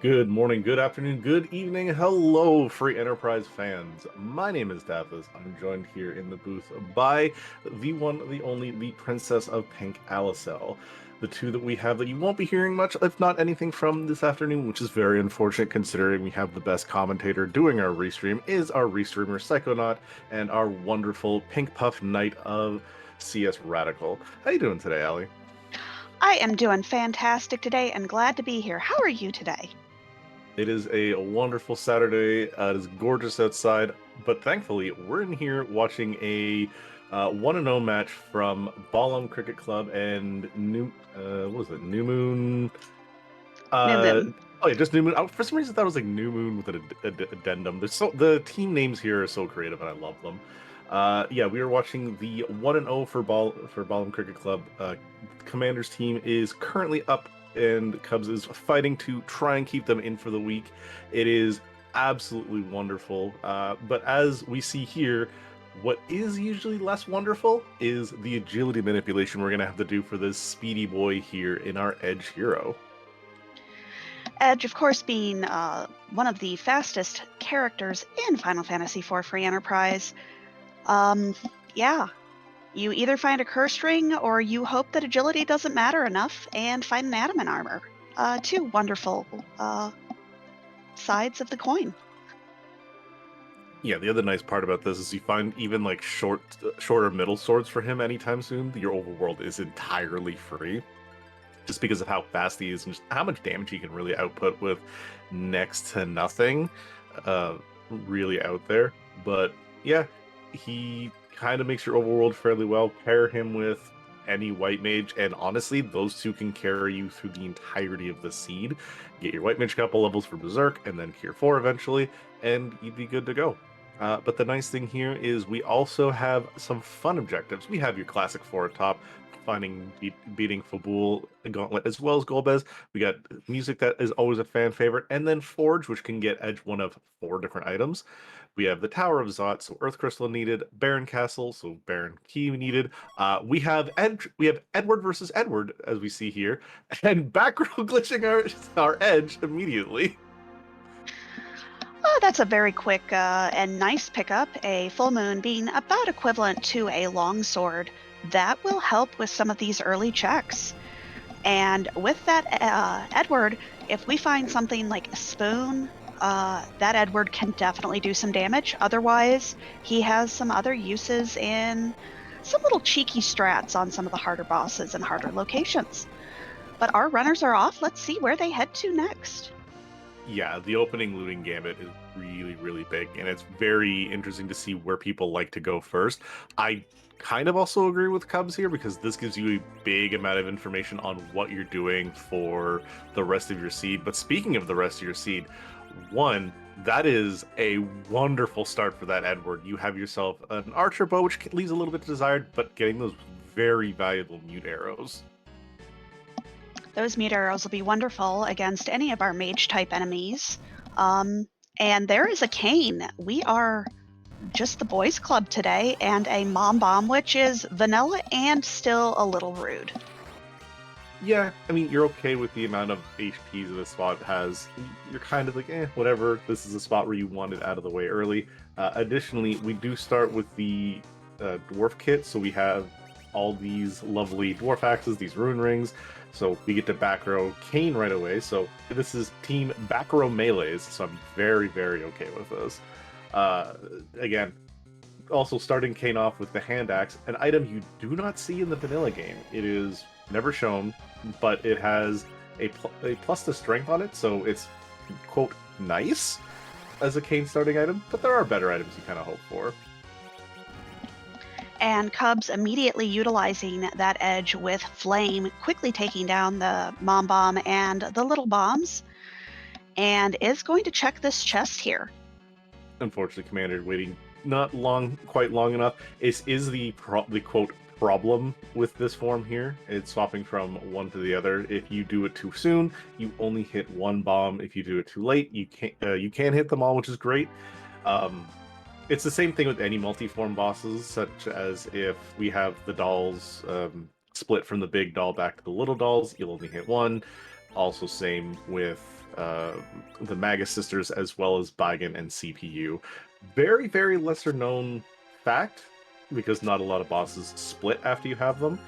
Good morning, good afternoon, good evening. Hello, free enterprise fans. My name is Davis. I'm joined here in the booth by the one, the only, the Princess of Pink, Alicel. The two that we have that you won't be hearing much, if not anything from this afternoon, which is very unfortunate considering we have the best commentator doing our restream, is our restreamer Psychonaut and our wonderful Pink Puff Knight of CS Radical. How you doing today, Allie? I am doing fantastic today and glad to be here. How are you today? It is a wonderful Saturday. It is gorgeous outside, but thankfully we're in here watching a 1-0 match from Balamb Cricket Club and what was it? New Moon. New Uh, Moon. oh yeah, just New Moon. For some reason, I thought it was like New Moon with an addendum. The team names here are so creative, and I love them. Yeah, we are watching the 1-0 for Balamb Cricket Club. Commander's team is currently up, and Cubs is fighting to try and keep them in for the week. It is absolutely wonderful. But as we see here, what is usually less wonderful is the agility manipulation we're going to have to do for this speedy boy here in our Edge Hero. Edge, of course, being one of the fastest characters in Final Fantasy IV Free Enterprise. Yeah, you either find a curse ring or you hope that agility doesn't matter enough and find an adamant armor. Two wonderful sides of the coin. Yeah, the other nice part about this is you find even like shorter middle swords for him anytime soon. Your overworld is entirely free, just because of how fast he is and just how much damage he can really output with next to nothing. Really out there. But yeah, he kind of makes your overworld fairly well. Pair him with any white mage, and honestly, those two can carry you through the entirety of the seed. Get your white mage a couple levels for Berserk, and then Tier 4 eventually, and you'd be good to go. But the nice thing here is we also have some fun objectives. We have your classic 4 at top, beating Fabul Gauntlet, as well as Golbez. We got music that is always a fan favorite, and then Forge, which can get Edge one of 4 different items. We have the Tower of Zot, so Earth Crystal needed. Baron Castle, so Baron Key needed. We have Edward versus Edward, as we see here, and back row glitching our Edge immediately. That's a very quick and nice pickup. A full moon being about equivalent to a longsword. That will help with some of these early checks. And with that Edward, if we find something like a spoon, that Edward can definitely do some damage. Otherwise, he has some other uses in some little cheeky strats on some of the harder bosses and harder locations. But our runners are off. Let's see where they head to next. Yeah, the opening looting gambit is really, really big, and it's very interesting to see where people like to go first. I kind of also agree with Cubs here because this gives you a big amount of information on what you're doing for the rest of your seed. But speaking of the rest of your seed, one, that is a wonderful start for that Edward. You have yourself an archer bow, which leaves a little bit desired, but getting those very valuable mute arrows. Those mute arrows will be wonderful against any of our mage type enemies. And there is a cane. We are just the boys club today, and a mom bomb, which is vanilla and still a little rude. Yeah, I mean, you're okay with the amount of HPs this spot has. You're kind of like, whatever. This is a spot where you want it out of the way early. Additionally, we do start with the dwarf kit, so we have all these lovely dwarf axes, these rune rings. So we get to back row Kane right away. So this is team back row melees, so I'm very, very okay with this. Again, also starting Kane off with the hand axe, an item you do not see in the vanilla game. It is never shown, but it has a plus to strength on it, so it's quote nice as a Kane starting item. But there are better items you kind of hope for. And Cubs immediately utilizing that edge with Flame, quickly taking down the mom bomb and the little bombs, and is going to check this chest here. Unfortunately, Commander waiting not quite long enough. Is the quote problem with this form here. It's swapping from one to the other. If you do it too soon, you only hit one bomb. If you do it too late, you can hit them all, which is great. It's the same thing with any multi-form bosses, such as if we have the dolls split from the big doll back to the little dolls, you'll only hit one. Also, same with the Magus Sisters, as well as Baigan and CPU. Very, very lesser known fact, because not a lot of bosses split after you have them.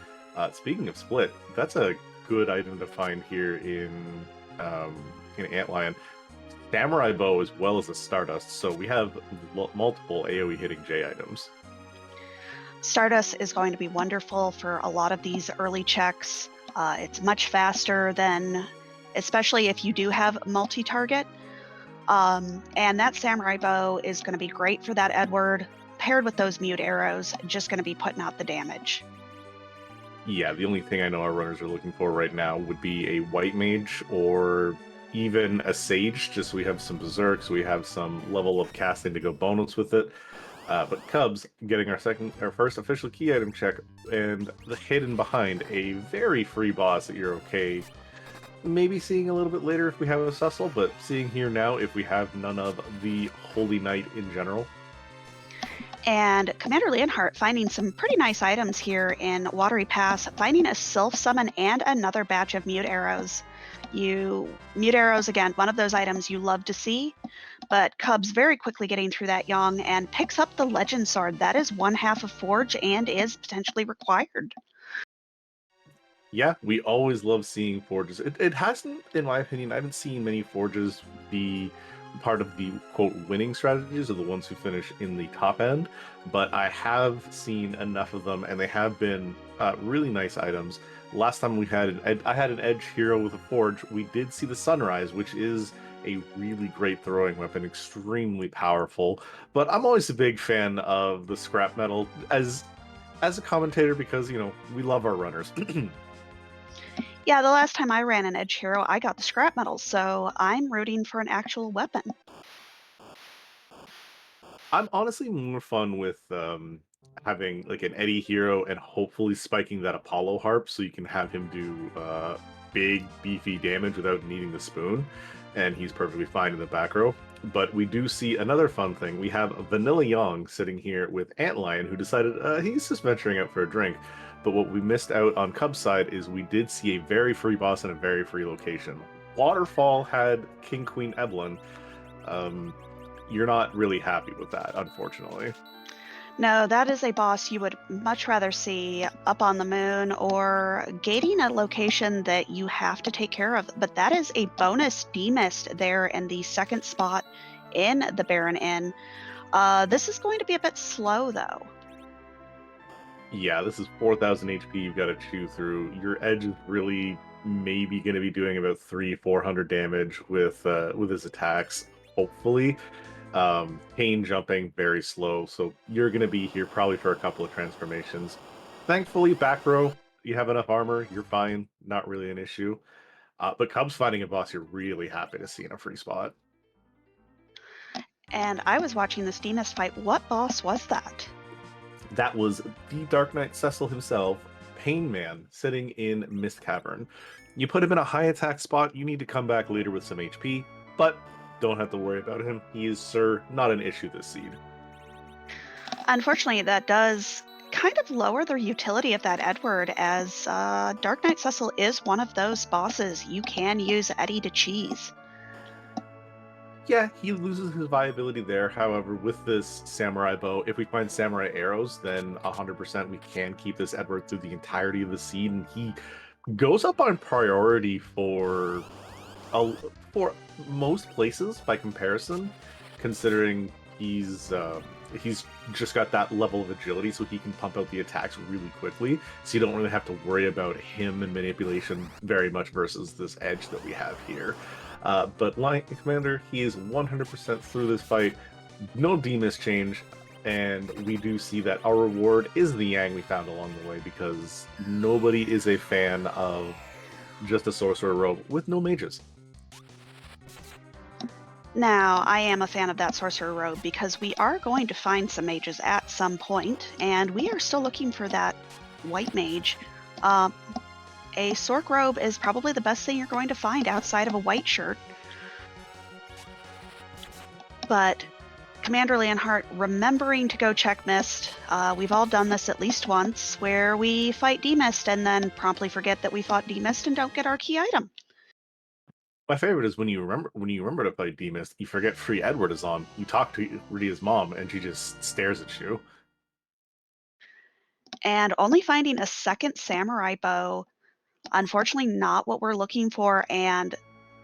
Speaking of split, that's a good item to find here in Antlion. Samurai Bow as well as a Stardust, so we have multiple AoE hitting J items. Stardust is going to be wonderful for a lot of these early checks. It's much faster than, especially if you do have multi-target. And that Samurai Bow is going to be great for that Edward, paired with those mute arrows, just going to be putting out the damage. Yeah, the only thing I know our runners are looking for right now would be a White Mage or even a Sage, just so we have some Berserks, we have some level of casting to go bonus with it. But Cubs getting our first official key item check, and the hidden behind a very free boss that you're okay maybe seeing a little bit later if we have a Cecil, but seeing here now if we have none of the Holy Knight in general. And Commander Leonhart finding some pretty nice items here in Watery Pass, finding a Sylph Summon and another batch of Mute Arrows. Mute Arrows, again, one of those items you love to see, but Cubs very quickly getting through that Young and picks up the Legend Sword. That is one half of Forge and is potentially required. Yeah, we always love seeing Forges. It hasn't, in my opinion, I haven't seen many Forges be part of the quote winning strategies, or the ones who finish in the top end, but I have seen enough of them, and they have been really nice items. Last time I had an Edge hero with a Forge, we did see the Sunrise, which is a really great throwing weapon, extremely powerful. But I'm always a big fan of the scrap metal as a commentator, because we love our runners. Yeah, the last time I ran an Edge hero, I got the scrap metal, so I'm rooting for an actual weapon. I'm honestly more fun with having like an Eddie hero and hopefully spiking that Apollo harp, so you can have him do big beefy damage without needing the spoon, and he's perfectly fine in the back row. But we do see another fun thing. We have Vanilla Young sitting here with Antlion, who decided he's just venturing out for a drink. But what we missed out on Cub's side is we did see a very free boss in a very free location. Waterfall had King Queen Eblan. You're not really happy with that, unfortunately. No, that is a boss you would much rather see up on the moon or gating a location that you have to take care of. But that is a bonus demist there in the second spot in the Baron Inn. This is going to be a bit slow, though. Yeah, this is 4,000 HP you've got to chew through. Your Edge is really maybe going to be doing about 300-400 damage with his attacks, hopefully. Pain jumping, very slow, so you're going to be here probably for a couple of transformations. Thankfully, back row, you have enough armor, you're fine, not really an issue. But Cubs finding a boss you're really happy to see in a free spot. And I was watching this Demist fight. What boss was that? That was the Dark Knight Cecil himself, Pain Man, sitting in Mist Cavern. You put him in a high attack spot, you need to come back later with some HP, but don't have to worry about him. He is, sir, not an issue this seed. Unfortunately, that does kind of lower the utility of that Edward, as Dark Knight Cecil is one of those bosses you can use Eddie to cheese. Yeah, he loses his viability there. However, with this Samurai Bow, if we find Samurai Arrows, then 100% we can keep this Edward through the entirety of the seed, and he goes up on priority for most places by comparison, considering he's just got that level of agility, so he can pump out the attacks really quickly, so you don't really have to worry about him and manipulation very much versus this Edge that we have here. But Lion Commander, he is 100% through this fight, no demist change, and we do see that our reward is the Yang we found along the way, because nobody is a fan of just a Sorcerer Rogue with no mages. Now, I am a fan of that Sorcerer Rogue because we are going to find some mages at some point, and we are still looking for that white mage. A Sorc robe is probably the best thing you're going to find outside of a white shirt. But Commander Leonhart remembering to go check Mist. We've all done this at least once, where we fight Demist and then promptly forget that we fought Demist and don't get our key item. My favorite is when you remember to play D-Mist, you forget Free Edward is on. You talk to Rydia's mom, and she just stares at you. And only finding a second samurai bow, unfortunately not what we're looking for, and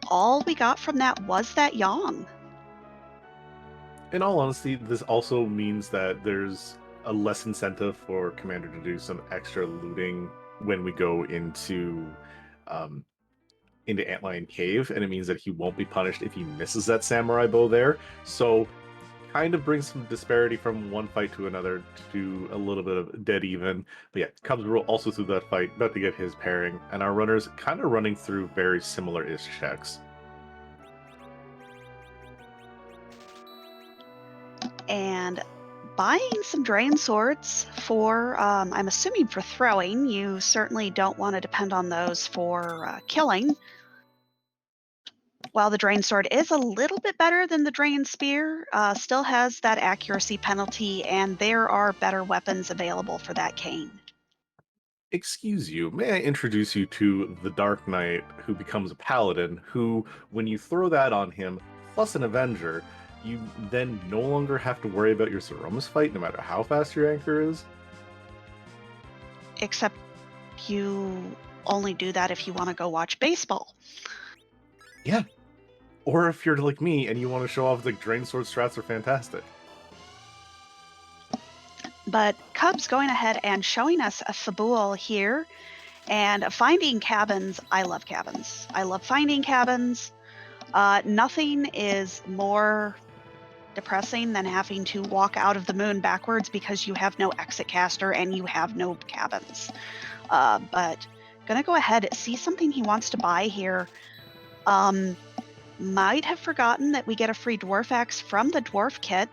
all we got from that was that Yang. In all honesty, this also means that there's a less incentive for Commander to do some extra looting when we go um, into Antlion Cave, and it means that he won't be punished if he misses that samurai bow there. So, kind of brings some disparity from one fight to another to a little bit of dead even. But yeah, Cubsrule also through that fight, about to get his pairing, and our runners kind of running through very similar-ish checks. And buying some drain swords for, I'm assuming for throwing. You certainly don't want to depend on those for killing. While the drain sword is a little bit better than the drain spear, still has that accuracy penalty, and there are better weapons available for that cane. Excuse you, may I introduce you to the Dark Knight who becomes a paladin, who, when you throw that on him, plus an Avenger, you then no longer have to worry about your Ceromus fight, no matter how fast your anchor is? Except you only do that if you want to go watch baseball. Yeah. Or if you're like me and you want to show off the Drain Sword strats are fantastic. But Cub's going ahead and showing us a Fabul here and finding cabins. I love cabins. I love finding cabins. Nothing is more depressing than having to walk out of the moon backwards because you have no exit caster and you have no cabins. But gonna go ahead, see something he wants to buy here. Might have forgotten that we get a free dwarf axe from the dwarf kit.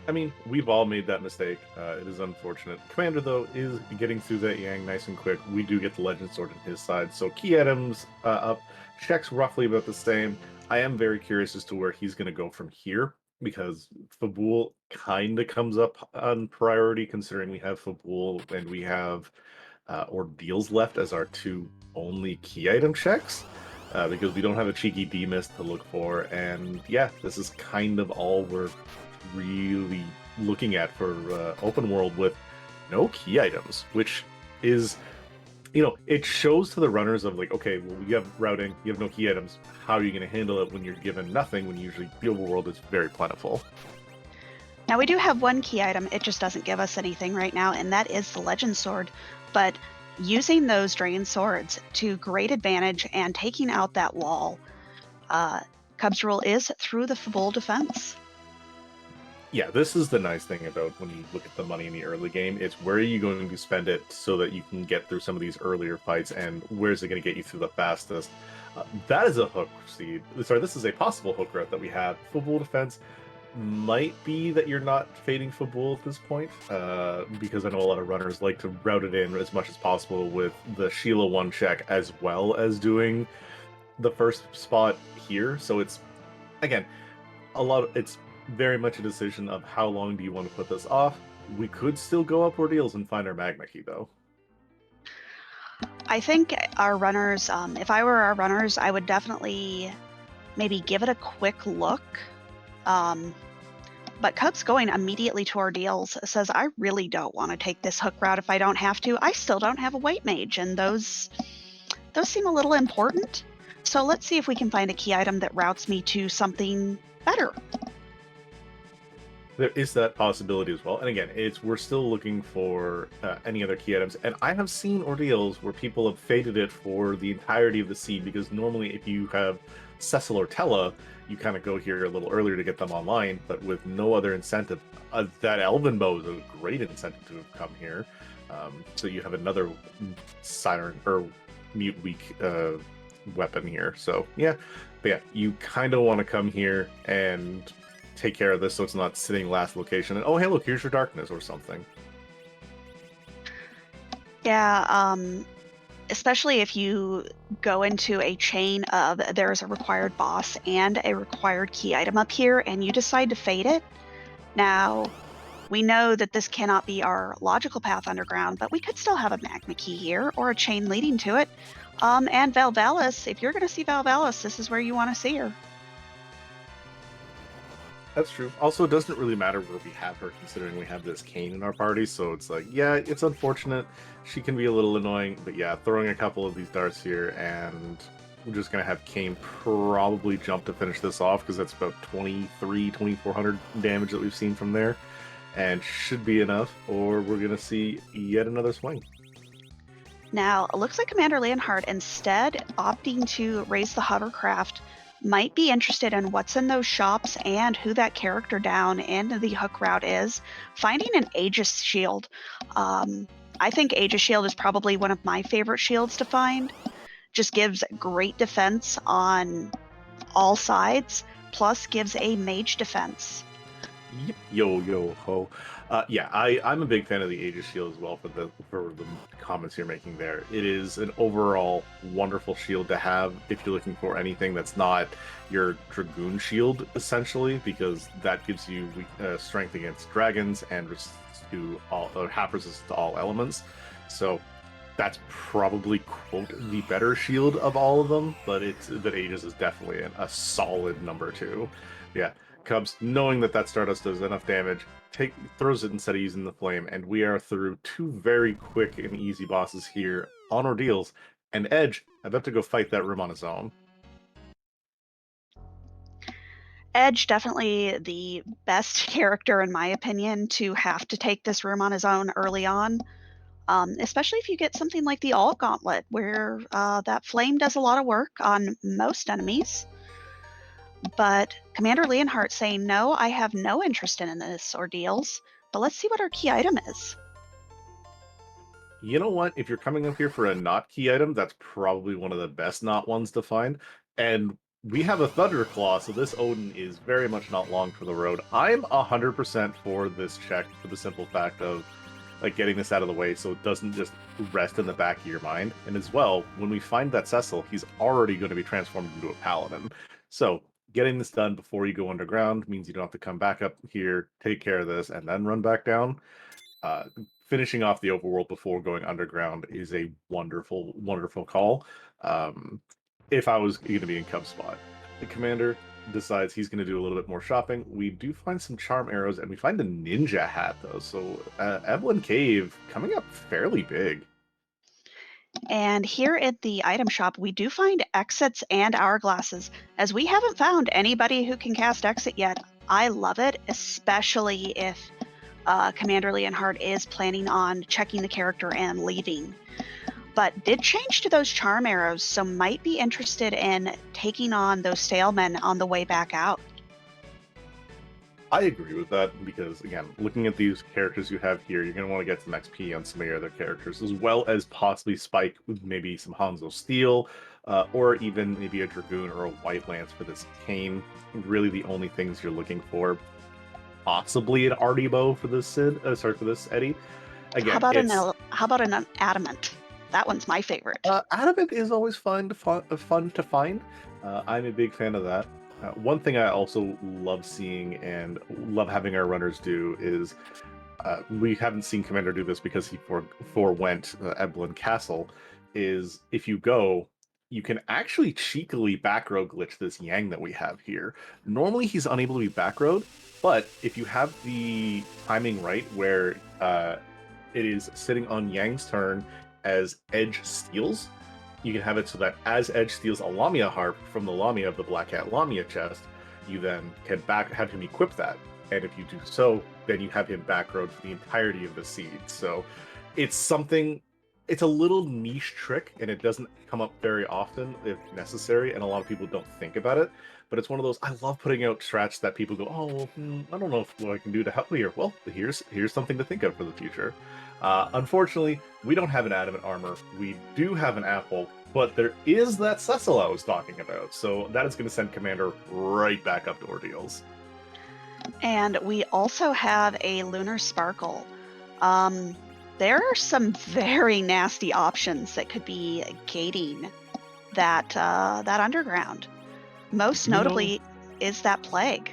I mean, we've all made that mistake. It is unfortunate. Commander, though, is getting through that Yang nice and quick. We do get the Legend Sword on his side, so key items up. Checks roughly about the same. I am very curious as to where he's going to go from here, because Fabul kind of comes up on priority, considering we have Fabul and we have Ordeals left as our two only key item checks. Because we don't have a cheeky D-Mist to look for, and yeah, this is kind of all we're really looking at for open world with no key items, which is, it shows to the runners of like, okay, well, you have routing, you have no key items. How are you going to handle it when you're given nothing, when usually the overworld is very plentiful? Now we do have one key item, it just doesn't give us anything right now, and that is the Legend Sword. But using those Drain Swords to great advantage and taking out that wall, Cubsrule is through the Fabul defense. Yeah, this is the nice thing about when you look at the money in the early game. It's where are you going to spend it so that you can get through some of these earlier fights, and where's it going to get you through the fastest? That is a hook seed. Sorry, this is a possible hook route that we have. Fabul defense might be that you're not fading Fabul at this point, because I know a lot of runners like to route it in as much as possible with the Sheila 1 check as well as doing the first spot here. So it's, again, it's very much a decision of how long do you want to put this off. We could still go up Ordeals and find our Magma Key, though. I think our runners, if I were our runners, I would definitely maybe give it a quick look. But Cub's going immediately to Ordeals, says, I really don't want to take this hook route if I don't have to. I still don't have a White Mage, and those seem a little important. So let's see if we can find a key item that routes me to something better. There is that possibility as well. And again, we're still looking for any other key items. And I have seen Ordeals where people have faded it for the entirety of the seed, because normally if you have Cecil or Tella, you kind of go here a little earlier to get them online, but with no other incentive. That Elven Bow is a great incentive to have come here. So you have another Siren or Mute Weak weapon here. So yeah, but yeah, you kind of want to come here and take care of this so it's not sitting last location. And oh, hey, look, here's your darkness or something. Yeah, especially if you go into a chain of there's a required boss and a required key item up here, and you decide to fade it. Now, we know that this cannot be our logical path underground, but we could still have a magma key here or a chain leading to it. And Valvalis, if you're going to see Valvalis, this is where you want to see her. That's true. Also, it doesn't really matter where we have her, considering we have this Kane in our party, so it's like, yeah, it's unfortunate. She can be a little annoying, but yeah, throwing a couple of these darts here, and we're just going to have Kane probably jump to finish this off, because that's about 2,400 damage that we've seen from there, and should be enough, or we're going to see yet another swing. Now, it looks like Commander Leonhart, instead opting to raise the hovercraft, might be interested in what's in those shops and who that character down in the hook route is. Finding an Aegis shield. I think Aegis shield is probably one of my favorite shields to find. Just gives great defense on all sides, plus gives a mage defense. Yep. Yo ho. Yeah, I'm a big fan of the Aegis shield as well for the comments you're making there. It is an overall wonderful shield to have if you're looking for anything that's not your Dragoon shield, essentially, because that gives you strength against dragons and half resistance to all elements. So that's probably, quote, the better shield of all of them, but Aegis is definitely a solid number 2. Yeah. Cubs, knowing that Stardust does enough damage, throws it instead of using the flame, and we are through 2 very quick and easy bosses here on Ordeals, and Edge about to go fight that room on his own. Edge, definitely the best character, in my opinion, to have to take this room on his own early on. Especially if you get something like the All Gauntlet, where that flame does a lot of work on most enemies. But Commander Leonhart saying, no, I have no interest in this Ordeals, but let's see what our key item is. You know what? If you're coming up here for a not key item, that's probably one of the best not ones to find. And we have a Thunderclaw, so this Odin is very much not long for the road. I'm 100% for this check for the simple fact of like getting this out of the way so it doesn't just rest in the back of your mind. And as well, when we find that Cecil, he's already going to be transformed into a paladin. So getting this done before you go underground means you don't have to come back up here, take care of this, and then run back down. Finishing off the overworld before going underground is a wonderful, wonderful call. If I was going to be in Cub spot, the commander decides he's going to do a little bit more shopping. We do find some charm arrows, and we find a ninja hat, though. So Eblan Cave coming up fairly big. And here at the item shop, we do find exits and hourglasses, as we haven't found anybody who can cast exit yet. I love it, especially if Commander Leonhart is planning on checking the character and leaving. But did change to those charm arrows, so might be interested in taking on those sailmen on the way back out. I agree with that because, again, looking at these characters you have here, you're going to want to get some XP on some of your other characters, as well as possibly spike with maybe some Hanzo Steel, or even maybe a Dragoon or a White Lance for this Kane. Really the only things you're looking for. Possibly an Artie Bow for this for this Eddie. Again, how about an Adamant? That one's my favorite. Adamant is always fun to find. I'm a big fan of that. One thing I also love seeing and love having our runners do is we haven't seen Commander do this because he forewent Eblan Castle. Is if you go, you can actually cheekily back row glitch this Yang that we have here. Normally he's unable to be back rowed, but if you have the timing right, where it is sitting on Yang's turn as Edge steals, you can have it so that as Edge steals a Lamia harp from the Lamia of the Black Cat Lamia chest, you then can have him equip that. And if you do so, then you have him back rowed for the entirety of the seed. So it's something, it's a little niche trick, and it doesn't come up very often if necessary, and a lot of people don't think about it. But it's one of those, I love putting out strats that people go, oh, I don't know what I can do to help me here. Well, here's something to think of for the future. Unfortunately, we don't have an adamant armor. We do have an apple, but there is that Cecil I was talking about. So that is going to send Commander right back up to Ordeals. And we also have a Lunar Sparkle. There are some very nasty options that could be gating that underground. Most notably is that Plague.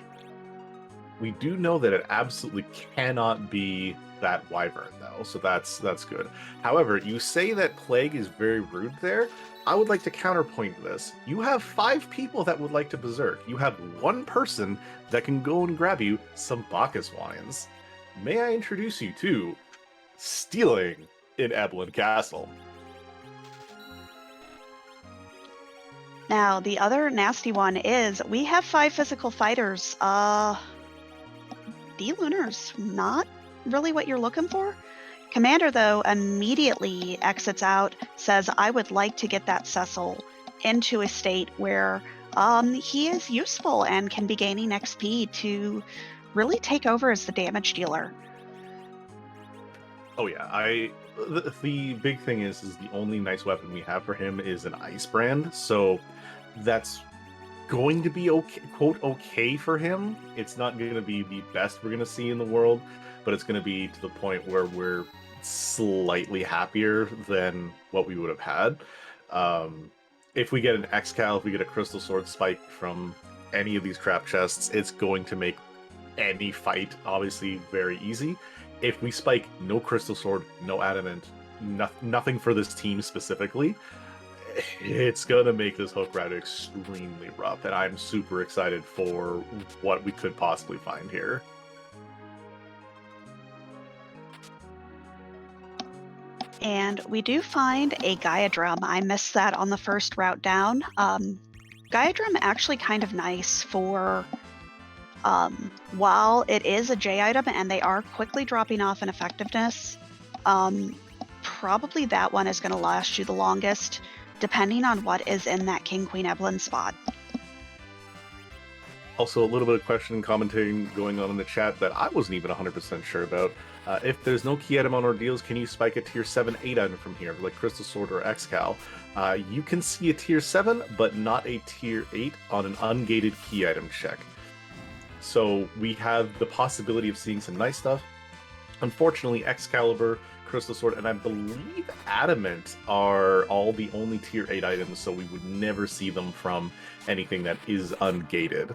We do know that it absolutely cannot be that wyvern, though, so that's good. However, you say that Plague is very rude there. I would like to counterpoint this. You have 5 people that would like to berserk. You have 1 person that can go and grab you some Bacchus wines. May I introduce you to stealing in Eblan Castle? Now, the other nasty one is we have 5 physical fighters. D-Lunar's not really what you're looking for. Commander, though, immediately exits out, says, I would like to get that Cecil into a state where he is useful and can be gaining XP to really take over as the damage dealer. Oh yeah, the big thing is the only nice weapon we have for him is an ice brand, so that's going to be okay, quote okay for him. It's not going to be the best we're going to see in the world, but it's going to be to the point where we're slightly happier than what we would have had. If we get an X-Cal, if we get a Crystal Sword Spike from any of these trap chests, it's going to make any fight obviously very easy. If we spike no Crystal Sword, no Adamant, nothing for this team specifically, it's going to make this hook route extremely rough, and I'm super excited for what we could possibly find here. And we do find a Gaia Drum. I missed that on the first route down. Gaia Drum actually kind of nice for, while it is a J item and they are quickly dropping off in effectiveness, probably that one is going to last you the longest, depending on what is in that King Queen Eblan spot. Also, a little bit of question and commentating going on in the chat that I wasn't even 100% sure about. If there's no key item on ordeals, can you spike a tier 7, 8 item from here, like Crystal Sword or X-Cal? You can see a tier 7, but not a tier 8 on an ungated key item check. So we have the possibility of seeing some nice stuff. Unfortunately, Excalibur, Crystal Sword, and I believe Adamant are all the only tier 8 items, so we would never see them from anything that is ungated.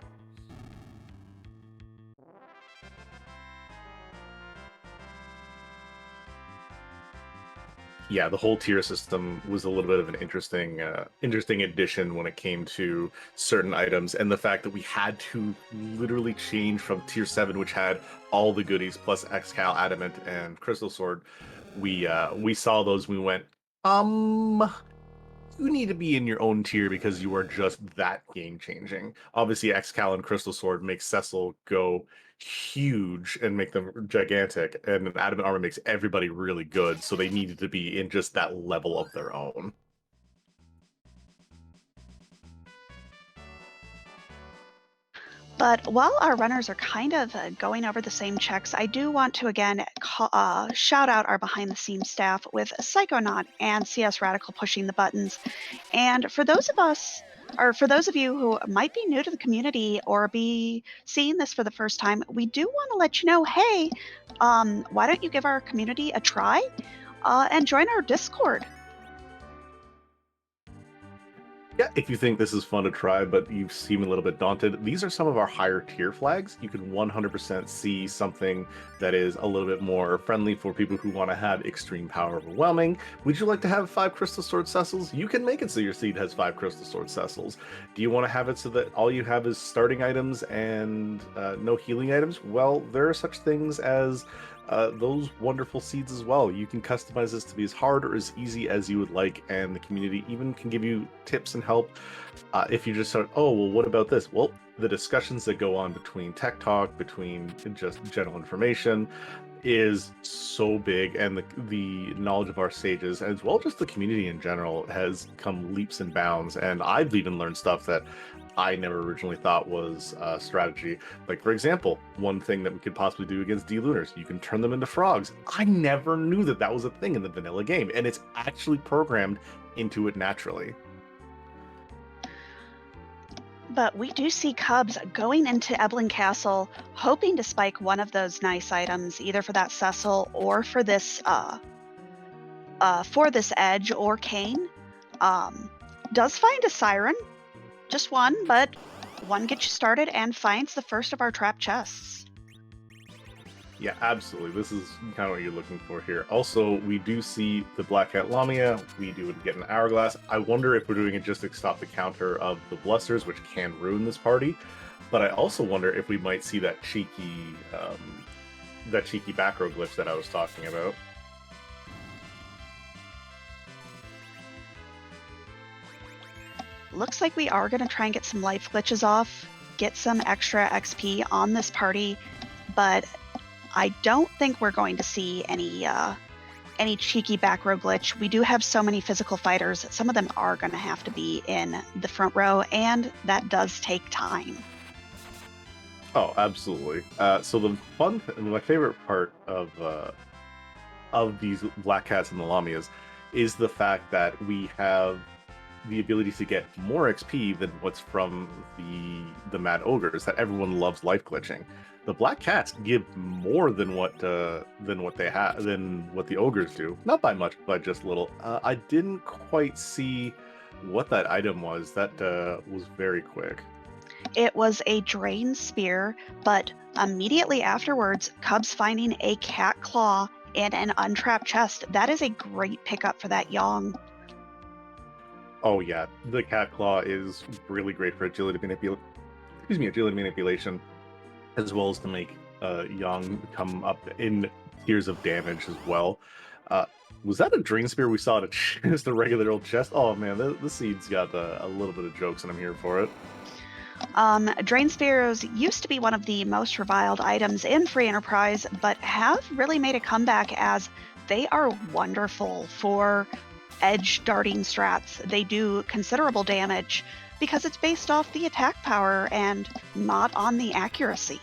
Yeah, the whole tier system was a little bit of an interesting addition when it came to certain items, and the fact that we had to literally change from tier 7, which had all the goodies plus X-Cal, Adamant, and Crystal Sword. We saw those. We went, you need to be in your own tier because you are just that game changing. Obviously, X-Cal and Crystal Sword make Cecil go huge and make them gigantic, and Adamant Armor makes everybody really good, so they needed to be in just that level of their own. But while our runners are kind of going over the same checks, I do want to again shout out our behind-the-scenes staff with Psychonaut and CS Radical pushing the buttons. And for those of us, or for those of you who might be new to the community or be seeing this for the first time, we do want to let you know, hey, why don't you give our community a try and join our Discord? Yeah, if you think this is fun to try, but you seem a little bit daunted, these are some of our higher tier flags. You can 100% see something that is a little bit more friendly for people who want to have extreme power overwhelming. Would you like to have 5 Crystal Sword Cecils? You can make it so your seed has 5 Crystal Sword Cecils. Do you want to have it so that all you have is starting items and no healing items? Well, there are such things as those wonderful seeds as well. You can customize this to be as hard or as easy as you would like, and the community even can give you tips and help. If you just start, oh, well, what about this? Well, the discussions that go on between tech talk, between just general information, is so big, and the knowledge of our sages, as well just the community in general, has come leaps and bounds. And I've even learned stuff that I never originally thought was strategy. Like, for example, one thing that we could possibly do against D-Lunars, you can turn them into frogs. I never knew that that was a thing in the vanilla game, and it's actually programmed into it naturally. But we do see Cubs going into Eblan Castle, hoping to spike one of those nice items, either for that Cecil or for this Edge or Kane. Does find a Siren, just one, but one gets you started and finds the first of our trap chests. Yeah, absolutely. This is kind of what you're looking for here. Also, we do see the Black Cat Lamia. We do get an Hourglass. I wonder if we're doing it just to stop the counter of the Blusters, which can ruin this party. But I also wonder if we might see that cheeky back row glitch that I was talking about. Looks like we are going to try and get some life glitches off, get some extra XP on this party, but I don't think we're going to see any cheeky back row glitch. We do have so many physical fighters. Some of them are going to have to be in the front row, and that does take time. Oh, absolutely. So my favorite part of these Black Cats and the Lamias is the fact that we have the ability to get more XP than what's from the Mad Ogres. That everyone loves life glitching. The Black Cats give more than what the Ogres do. Not by much, but just little. I didn't quite see what that item was. That was very quick. It was a drain spear, but immediately afterwards, Cubs finding a cat claw in an untrapped chest. That is a great pickup for that Yang. Oh yeah, the cat claw is really great for agility manipulation, as well as to make Yang come up in tiers of damage as well. Was that a drain spear we saw to just a regular old chest? Oh man, the seed's got a little bit of jokes, and I'm here for it. Drain spears used to be one of the most reviled items in Free Enterprise, but have really made a comeback as they are wonderful for edge darting strats. They do considerable damage because it's based off the attack power and not on the accuracy.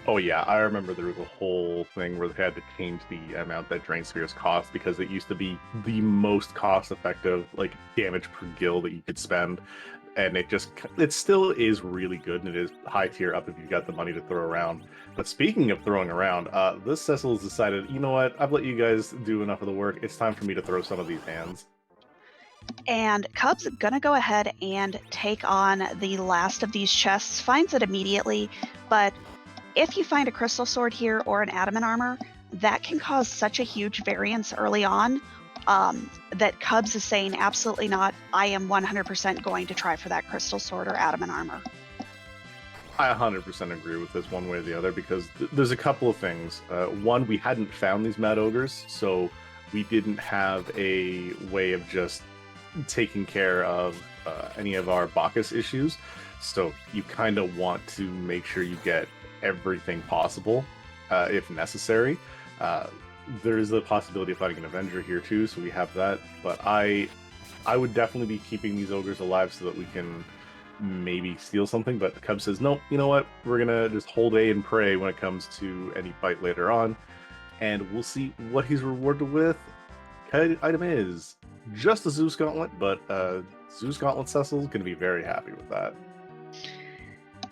Oh yeah, I remember there was a whole thing where they had to change the amount that drain spears cost because it used to be the most cost-effective like damage per gil that you could spend, and it still is really good, and it is high tier up if you've got the money to throw around. But speaking of throwing around, this Cecil has decided, you know what, I've let you guys do enough of the work. It's time for me to throw some of these hands. And Cub's gonna go ahead and take on the last of these chests, finds it immediately, but if you find a crystal sword here or an adamant armor, that can cause such a huge variance early on that Cubs is saying absolutely not. I am 100% going to try for that crystal sword or adamant armor. I 100% agree with this one way or the other because there's a couple of things. One, we hadn't found these Mad Ogres, so we didn't have a way of just taking care of any of our Bacchus issues. So you kind of want to make sure you get everything possible if necessary. There's the possibility of fighting an Avenger here too, so we have that. But I would definitely be keeping these ogres alive so that we can maybe steal something. But Cub says, nope, you know what? We're gonna just hold A and pray when it comes to any fight later on, and we'll see what he's rewarded with. Item is just a Zeus Gauntlet, but Zeus Gauntlet Cecil's gonna be very happy with that.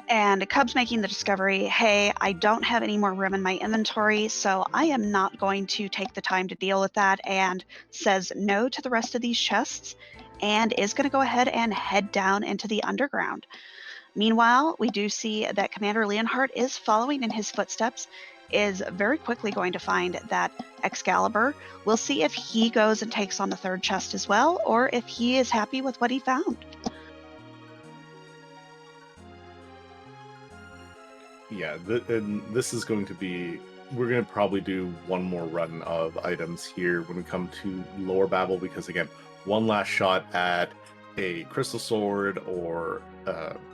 And Cub's making the discovery, hey, I don't have any more room in my inventory, so I am not going to take the time to deal with that, and says no to the rest of these chests, and is going to go ahead and head down into the underground. Meanwhile, we do see that Commander Leonhart is following in his footsteps, is very quickly going to find that Excalibur. We'll see if he goes and takes on the third chest as well, or if he is happy with what he found. Yeah, and this is going to be... We're going to probably do one more run of items here when we come to Lower Babel, because again, one last shot at a Crystal Sword or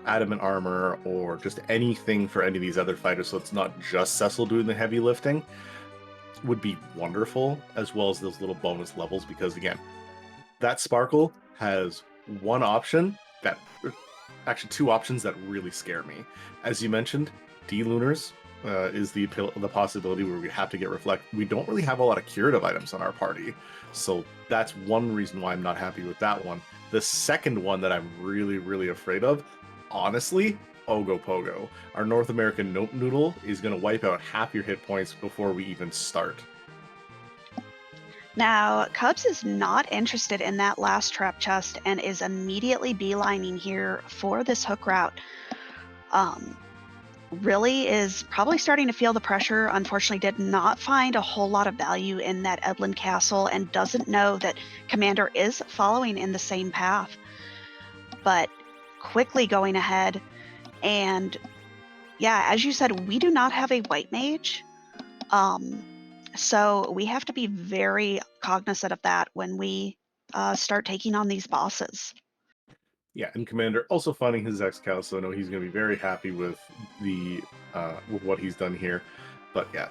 Adamant Armor or just anything for any of these other fighters, so it's not just Cecil doing the heavy lifting, would be wonderful, as well as those little bonus levels, because again, that Sparkle has one option that... Actually, two options that really scare me. As you mentioned, D-Lunars is the possibility where we have to get Reflect. We don't really have a lot of curative items on our party, so that's one reason why I'm not happy with that one. The second one that I'm really, really afraid of, honestly, Ogopogo. Our North American Nope Noodle is going to wipe out half your hit points before we even start. Now, Cubs is not interested in that last trap chest and is immediately beelining here for this hook route. really is probably starting to feel the pressure. Unfortunately, did not find a whole lot of value in that Eblan castle and doesn't know that Commander is following in the same path. But quickly going ahead and, yeah, as you said, we do not have a white mage. So we have to be very cognizant of that when we start taking on these bosses. Yeah, and Commander also finding his X-Cal, so I know he's going to be very happy with the with what he's done here. But yeah,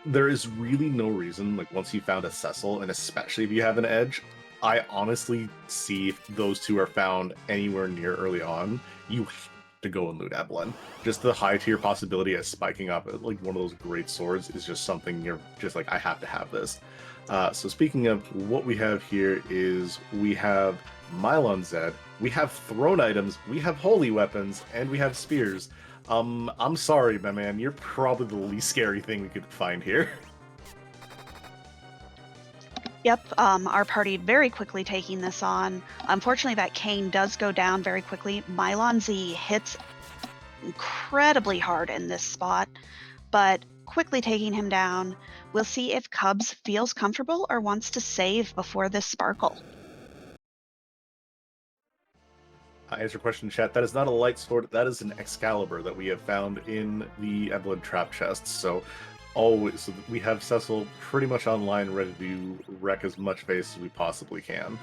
there is really no reason, like once you found a Cecil, and especially if you have an Edge, I honestly see if those two are found anywhere near early on, you have to go and loot Eblan. Just the high tier possibility of spiking up like one of those great swords is just something you're just like, I have to have this. So speaking of what we have here is we have Mylon Zed, we have thrown items, we have holy weapons, and we have spears. I'm sorry, my man, you're probably the least scary thing we could find here. Yep, our party very quickly taking this on. Unfortunately, that cane does go down very quickly. Mylon Z hits incredibly hard in this spot, but quickly taking him down. We'll see if Cubs feels comfortable or wants to save before this sparkle. Answer question, chat. That is not a light sword. That is an Excalibur that we have found in the Eblan trap chests. So always, we have Cecil pretty much online, ready to wreck as much face as we possibly can.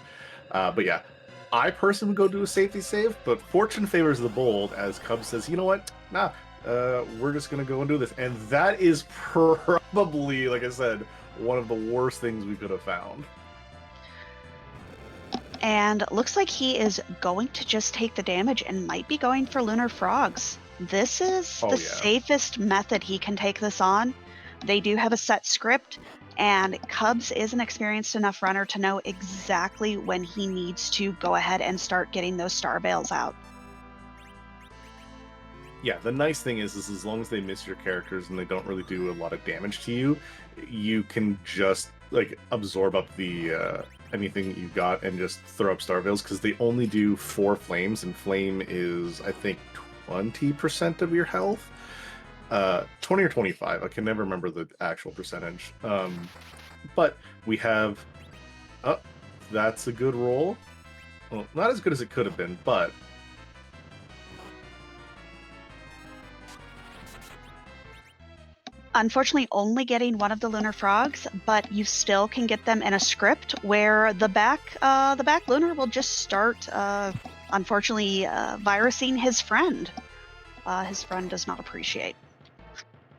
But yeah, I personally would go do a safety save, but fortune favors the bold, as Cub says, you know what? Nah, we're just gonna go and do this. And that is probably, like I said, one of the worst things we could have found. And looks like he is going to just take the damage and might be going for Lunar Frogs. This is the safest method he can take this on. They do have a set script, and Cubs is an experienced enough runner to know exactly when he needs to go ahead and start getting those star bales out. Yeah, the nice thing is as long as they miss your characters and they don't really do a lot of damage to you, you can just like absorb up the anything that you've got and just throw up star veils, because they only do 4 flames, and flame is I think 20% of your health. 20 or 25. I can never remember the actual percentage. But we have that's a good roll. Well, not as good as it could have been, but Unfortunately, only getting one of the Lunar Frogs, but you still can get them in a script where the back Lunar will just start, unfortunately, virusing his friend. His friend does not appreciate.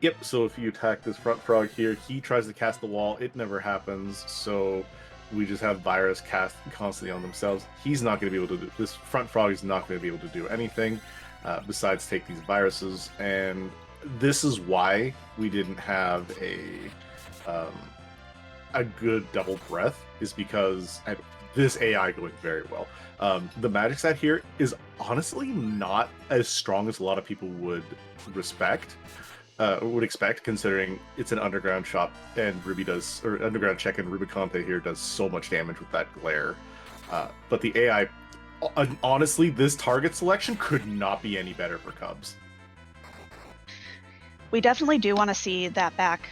Yep, so if you attack this front frog here, he tries to cast the wall, it never happens, so we just have virus cast constantly on themselves. He's not going to be able to do, this front frog is not going to be able to do anything besides take these viruses, and this is why we didn't have a good double breath, is because this AI going very well. The magic set here is honestly not as strong as a lot of people would expect, considering it's an underground shop and underground check, and Rubicante here does so much damage with that glare. But the AI, honestly, this target selection could not be any better for Cubs. We definitely do want to see that back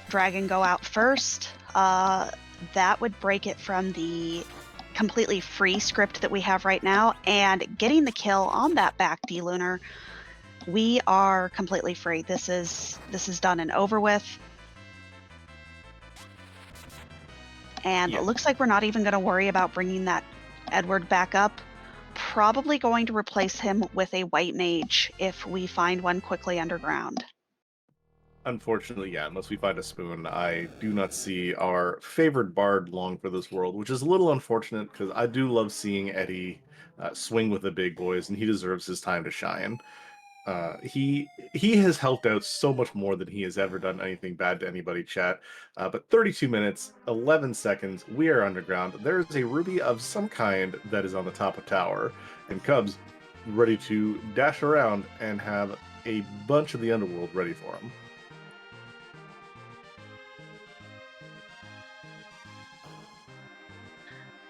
dragon go out first. That would break it from the completely free script that we have right now, and getting the kill on that back D-Lunar, we are completely free. This is done and over with. And it looks like we're not even going to worry about bringing that Edward back up. Probably going to replace him with a white mage if we find one quickly underground. Unfortunately, yeah, unless we find a spoon, I do not see our favorite bard long for this world, which is a little unfortunate because I do love seeing Eddie swing with the big boys, and he deserves his time to shine. He has helped out so much more than he has ever done anything bad to anybody, chat. But 32 minutes, 11 seconds, we are underground. There is a ruby of some kind that is on the top of tower, and Cubs ready to dash around and have a bunch of the underworld ready for him.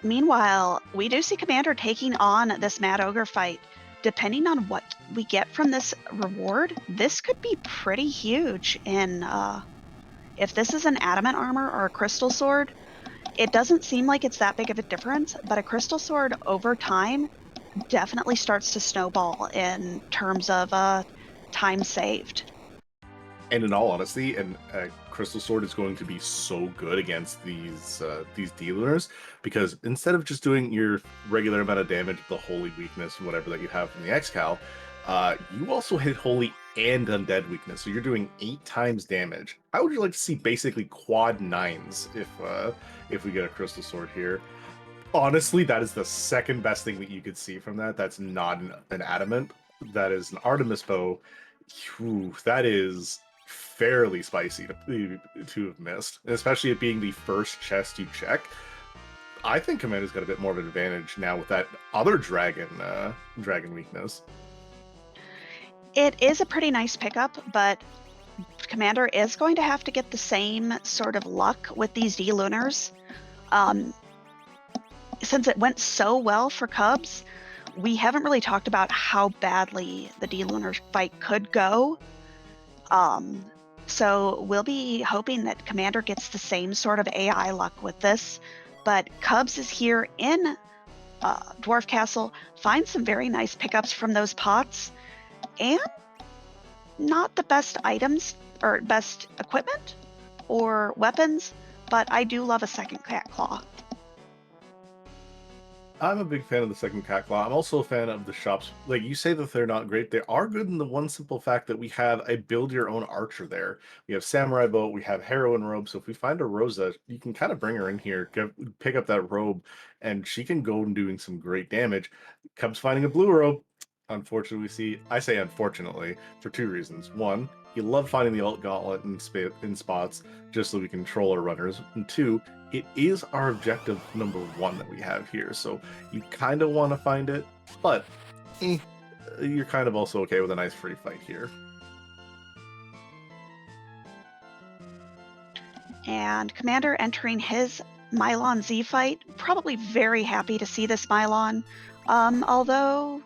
Meanwhile, we do see Commander taking on this Mad Ogre fight. depending on what we get from this reward, this could be pretty huge. In if this is an adamant armor or a crystal sword, it doesn't seem like it's that big of a difference, but a crystal sword over time definitely starts to snowball in terms of time saved. And in all honesty, a crystal sword is going to be so good against these D-lunars, because instead of just doing your regular amount of damage, the holy weakness, whatever that you have from the X-Cal, you also hit holy and undead weakness, so you're doing 8 times damage. I would like to see basically quad 9s if we get a crystal sword here. Honestly, that is the second best thing that you could see from that. That's not an adamant. That is an Artemis bow. Whew, that is fairly spicy to have missed, especially it being the first chest you check. I think Commander's got a bit more of an advantage now with that other dragon weakness. It is a pretty nice pickup, but Commander is going to have to get the same sort of luck with these D-lunars. Since it went so well for Cubs, we haven't really talked about how badly the D-lunar fight could go. So we'll be hoping that Commander gets the same sort of AI luck with this. But Cubs is here in Dwarf Castle, finds some very nice pickups from those pots, and not the best items or best equipment or weapons, but I do love a second cat claw. I'm a big fan of the second cat claw. I'm also a fan of the shops. Like, you say that they're not great. They are good in the one simple fact that we have a build your own archer there. We have samurai bow, we have heroine robe. So if we find a Rosa, you can kind of bring her in here, pick up that robe, and she can go and doing some great damage. Cubs finding a blue robe. Unfortunately, I say unfortunately, for 2 reasons. One, you love finding the alt gauntlet in spots just so we can control our runners. And 2, it is our objective number 1 that we have here, so you kind of want to find it, but you're kind of also okay with a nice free fight here. And Commander entering his Mylon Z fight, probably very happy to see this Mylon, although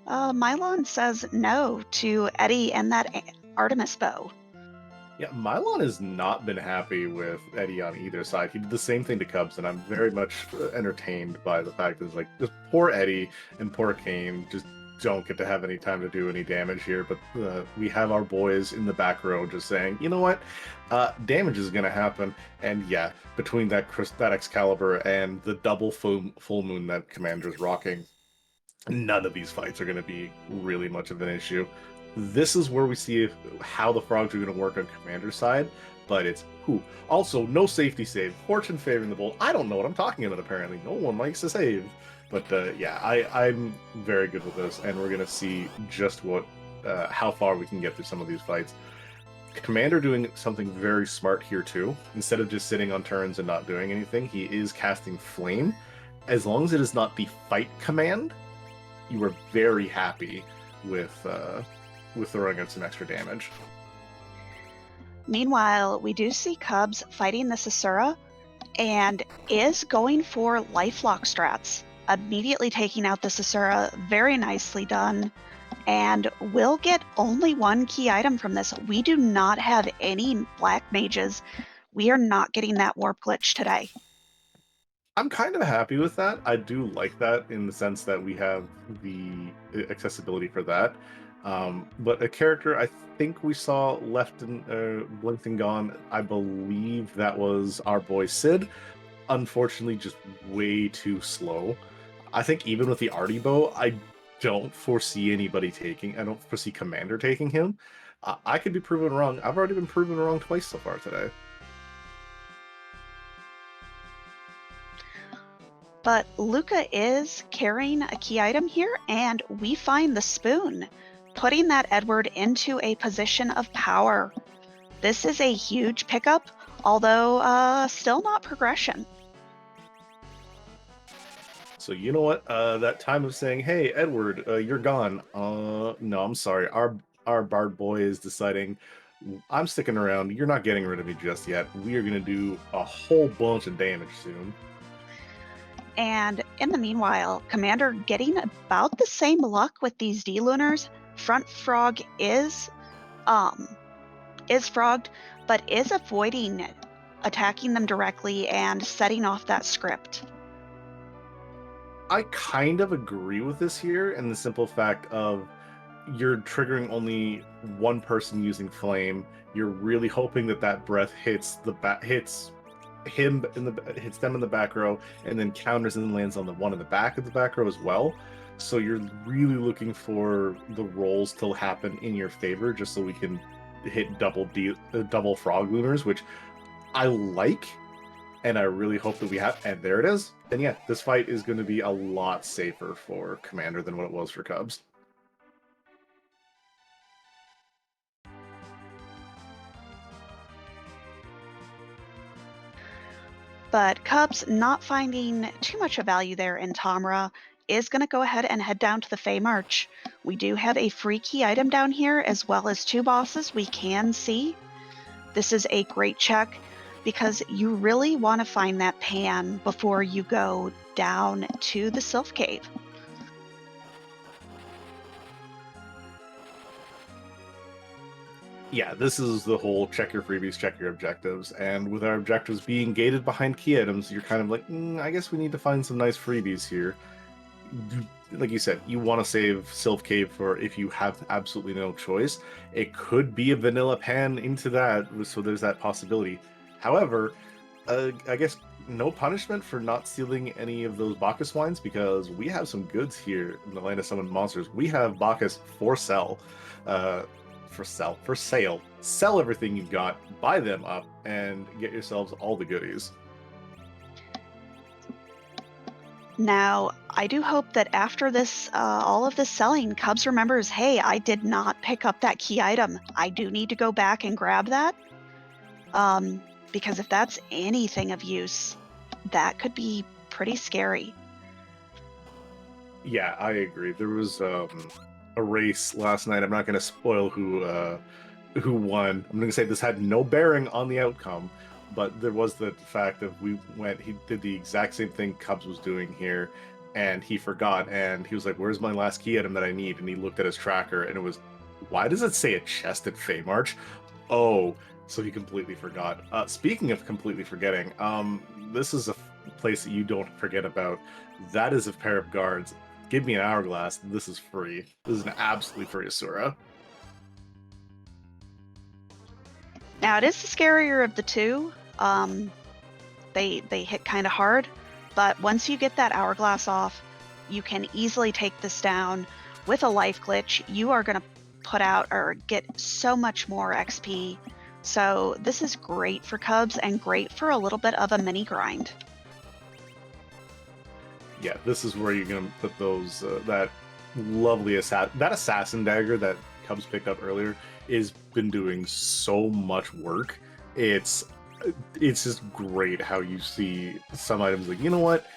Mylon says no to Eddie and that Artemis bow. Yeah, Mylon has not been happy with Eddie on either side. He did the same thing to Cubs, and I'm very much entertained by the fact that it's like, just poor Eddie and poor Kane just don't get to have any time to do any damage here. But we have our boys in the back row just saying, you know what, damage is going to happen. And yeah, between that Excalibur and the double full moon that Commander's rocking, none of these fights are going to be really much of an issue. This is where we see how the frogs are going to work on Commander's side, but it's also no safety save. Fortune favoring the bolt. I don't know what I'm talking about, apparently. No one likes to save. But yeah, I'm very good with this, and we're going to see just how far we can get through some of these fights. Commander doing something very smart here, too. Instead of just sitting on turns and not doing anything, he is casting Flame. As long as it is not the fight command, you are very happy with throwing out some extra damage. Meanwhile, we do see Cubs fighting the Sasura and is going for lifelock strats, immediately taking out the Sasura. Very nicely done. And we'll get only 1 key item from this. We do not have any black mages. We are not getting that warp glitch today. I'm kind of happy with that. I do like that in the sense that we have the accessibility for that. But a character I think we saw left and blinked and gone, I believe that was our boy Sid. Unfortunately, just way too slow. I think even with the Artie bow, I don't foresee Commander taking him. I could be proven wrong. I've already been proven wrong twice so far today. But Luca is carrying a key item here, and we find the spoon, putting that Edward into a position of power. This is a huge pickup, although still not progression. So you know what? That time of saying, "Hey, Edward, you're gone." No, I'm sorry. Our bard boy is deciding, I'm sticking around. You're not getting rid of me just yet. We are going to do a whole bunch of damage soon. And in the meanwhile, Commander getting about the same luck with these D-Lunars. Front Frog is frogged, but is avoiding attacking them directly and setting off that script. I kind of agree with this here, and the simple fact of you're triggering only one person using flame. You're really hoping that that breath hits hits them in the back row, and then counters and lands on the one in the back of the back row as well. So you're really looking for the rolls to happen in your favor, just so we can hit double frog lunars, which I like, and I really hope that we have. And there it is. And yeah, this fight is going to be a lot safer for Commander than what it was for Cubs. But Cubs, not finding too much of value there in Tamra, is going to go ahead and head down to the Fey March. We do have a free key item down here, as well as 2 bosses we can see. This is a great check because you really want to find that pan before you go down to the Sylph Cave. Yeah, this is the whole check your freebies, check your objectives. And with our objectives being gated behind key items, you're kind of like, I guess we need to find some nice freebies here. Like you said, you want to save Sylph Cave for if you have absolutely no choice. It could be a vanilla pan into that, so there's that possibility. However, I guess no punishment for not stealing any of those Bacchus wines, because we have some goods here in the Land of Summoned Monsters. We have Bacchus for sale. For sale. Sell everything you've got, buy them up, and get yourselves all the goodies. Now, I do hope that after this, all of this selling, Cubs remembers, hey, I did not pick up that key item. I do need to go back and grab that. Because if that's anything of use, that could be pretty scary. Yeah, I agree. There was a race last night. I'm not going to spoil who won. I'm going to say this had no bearing on the outcome, but there was the fact that he did the exact same thing Cubs was doing here, and he forgot, and he was like, where's my last key item that I need? And he looked at his tracker, and it was, why does it say a chest at Fey March? Oh, so he completely forgot. Speaking of completely forgetting, this is a place that you don't forget about. That is a pair of guards. Give me an hourglass. This is free. This is an absolutely free Asura. Now, it is the scarier of the two. They hit kind of hard, but once you get that hourglass off, you can easily take this down. With a life glitch, you are going to put out or get so much more XP. So this is great for Cubs and great for a little bit of a mini grind. Yeah, this is where you're going to put those, that lovely assassin dagger that Cubs picked up earlier has been doing so much work. It's just great how you see some items like, you know what?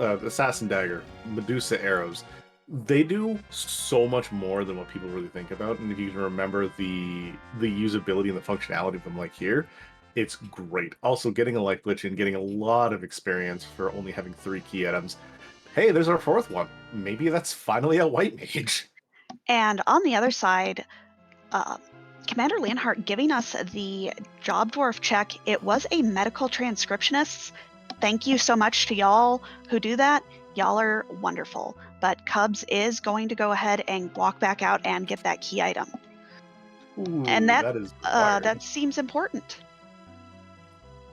Assassin dagger, Medusa arrows. They do so much more than what people really think about, and if you can remember the usability and the functionality of them, like here, it's great. Also, getting a light glitch and getting a lot of experience for only having 3 key items. Hey, there's our 4th one. Maybe that's finally a white mage. And on the other side, Commander Leonhart giving us the Job Dwarf check. It was a medical transcriptionist. Thank you so much to y'all who do that. Y'all are wonderful. But Cubs is going to go ahead and walk back out and get that key item. Ooh, and that seems important.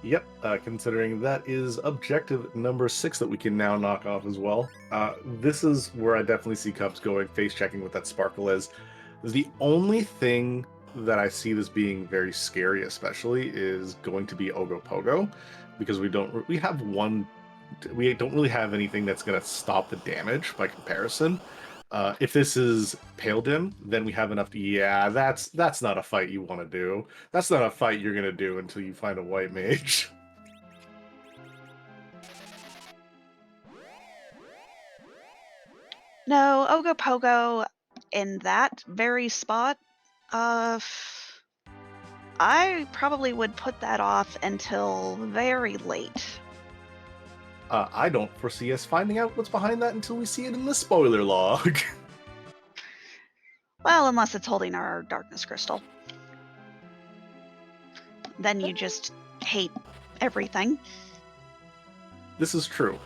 Yep, considering that is objective number 6 that we can now knock off as well. This is where I definitely see Cubs going, face checking with that Sparkle is. The only thing that I see this being very scary, especially, is going to be Ogopogo, because we don't really have anything that's going to stop the damage by comparison. If this is Pale Dim, then we have enough to, yeah, that's not a fight you want to do. That's not a fight you're going to do until you find a white mage. No, Ogopogo in that very spot, I probably would put that off until very late. I don't foresee us finding out what's behind that until we see it in the spoiler log. Well, unless it's holding our darkness crystal. Then you just hate everything. This is true.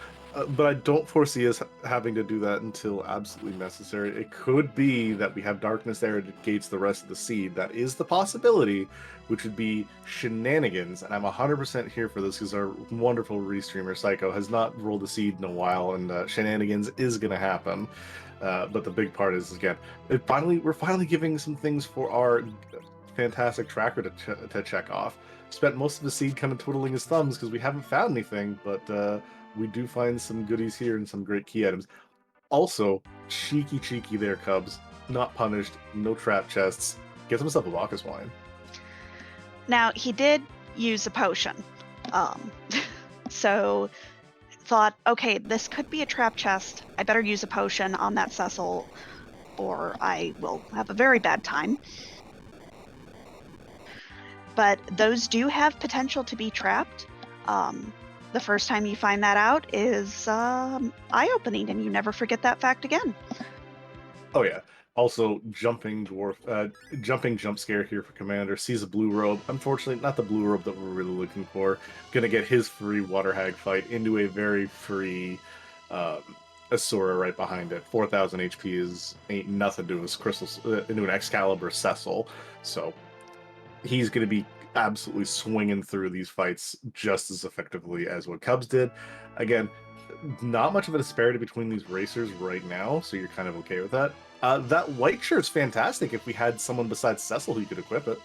But I don't foresee us having to do that until absolutely necessary. It could be that we have darkness there that gates the rest of the seed. That is the possibility, which would be shenanigans. And I'm 100% here for this because our wonderful restreamer Psycho has not rolled a seed in a while, and shenanigans is going to happen. But the big part is, again, we're finally giving some things for our fantastic tracker to check off. Spent most of the seed kind of twiddling his thumbs because we haven't found anything, but we do find some goodies here and some great key items. Also, cheeky there, Cubs. Not punished, no trap chests. Gets himself a Bacchus wine. Now, he did use a potion. So thought, okay, this could be a trap chest. I better use a potion on that Cecil, or I will have a very bad time. But those do have potential to be trapped. The first time you find that out is eye-opening, and you never forget that fact again. Oh yeah. Also, jumping jump scare here for Commander. Sees a blue robe. Unfortunately, not the blue robe that we're really looking for. Gonna get his free Water Hag fight into a very free Asura right behind it. 4,000 HP ain't nothing to his crystals into an Excalibur Cecil. So he's going to be absolutely swinging through these fights just as effectively as what Cubs did. Again, not much of a disparity between these racers right now, so you're kind of okay with that. That white shirt's fantastic if we had someone besides Cecil who could equip it.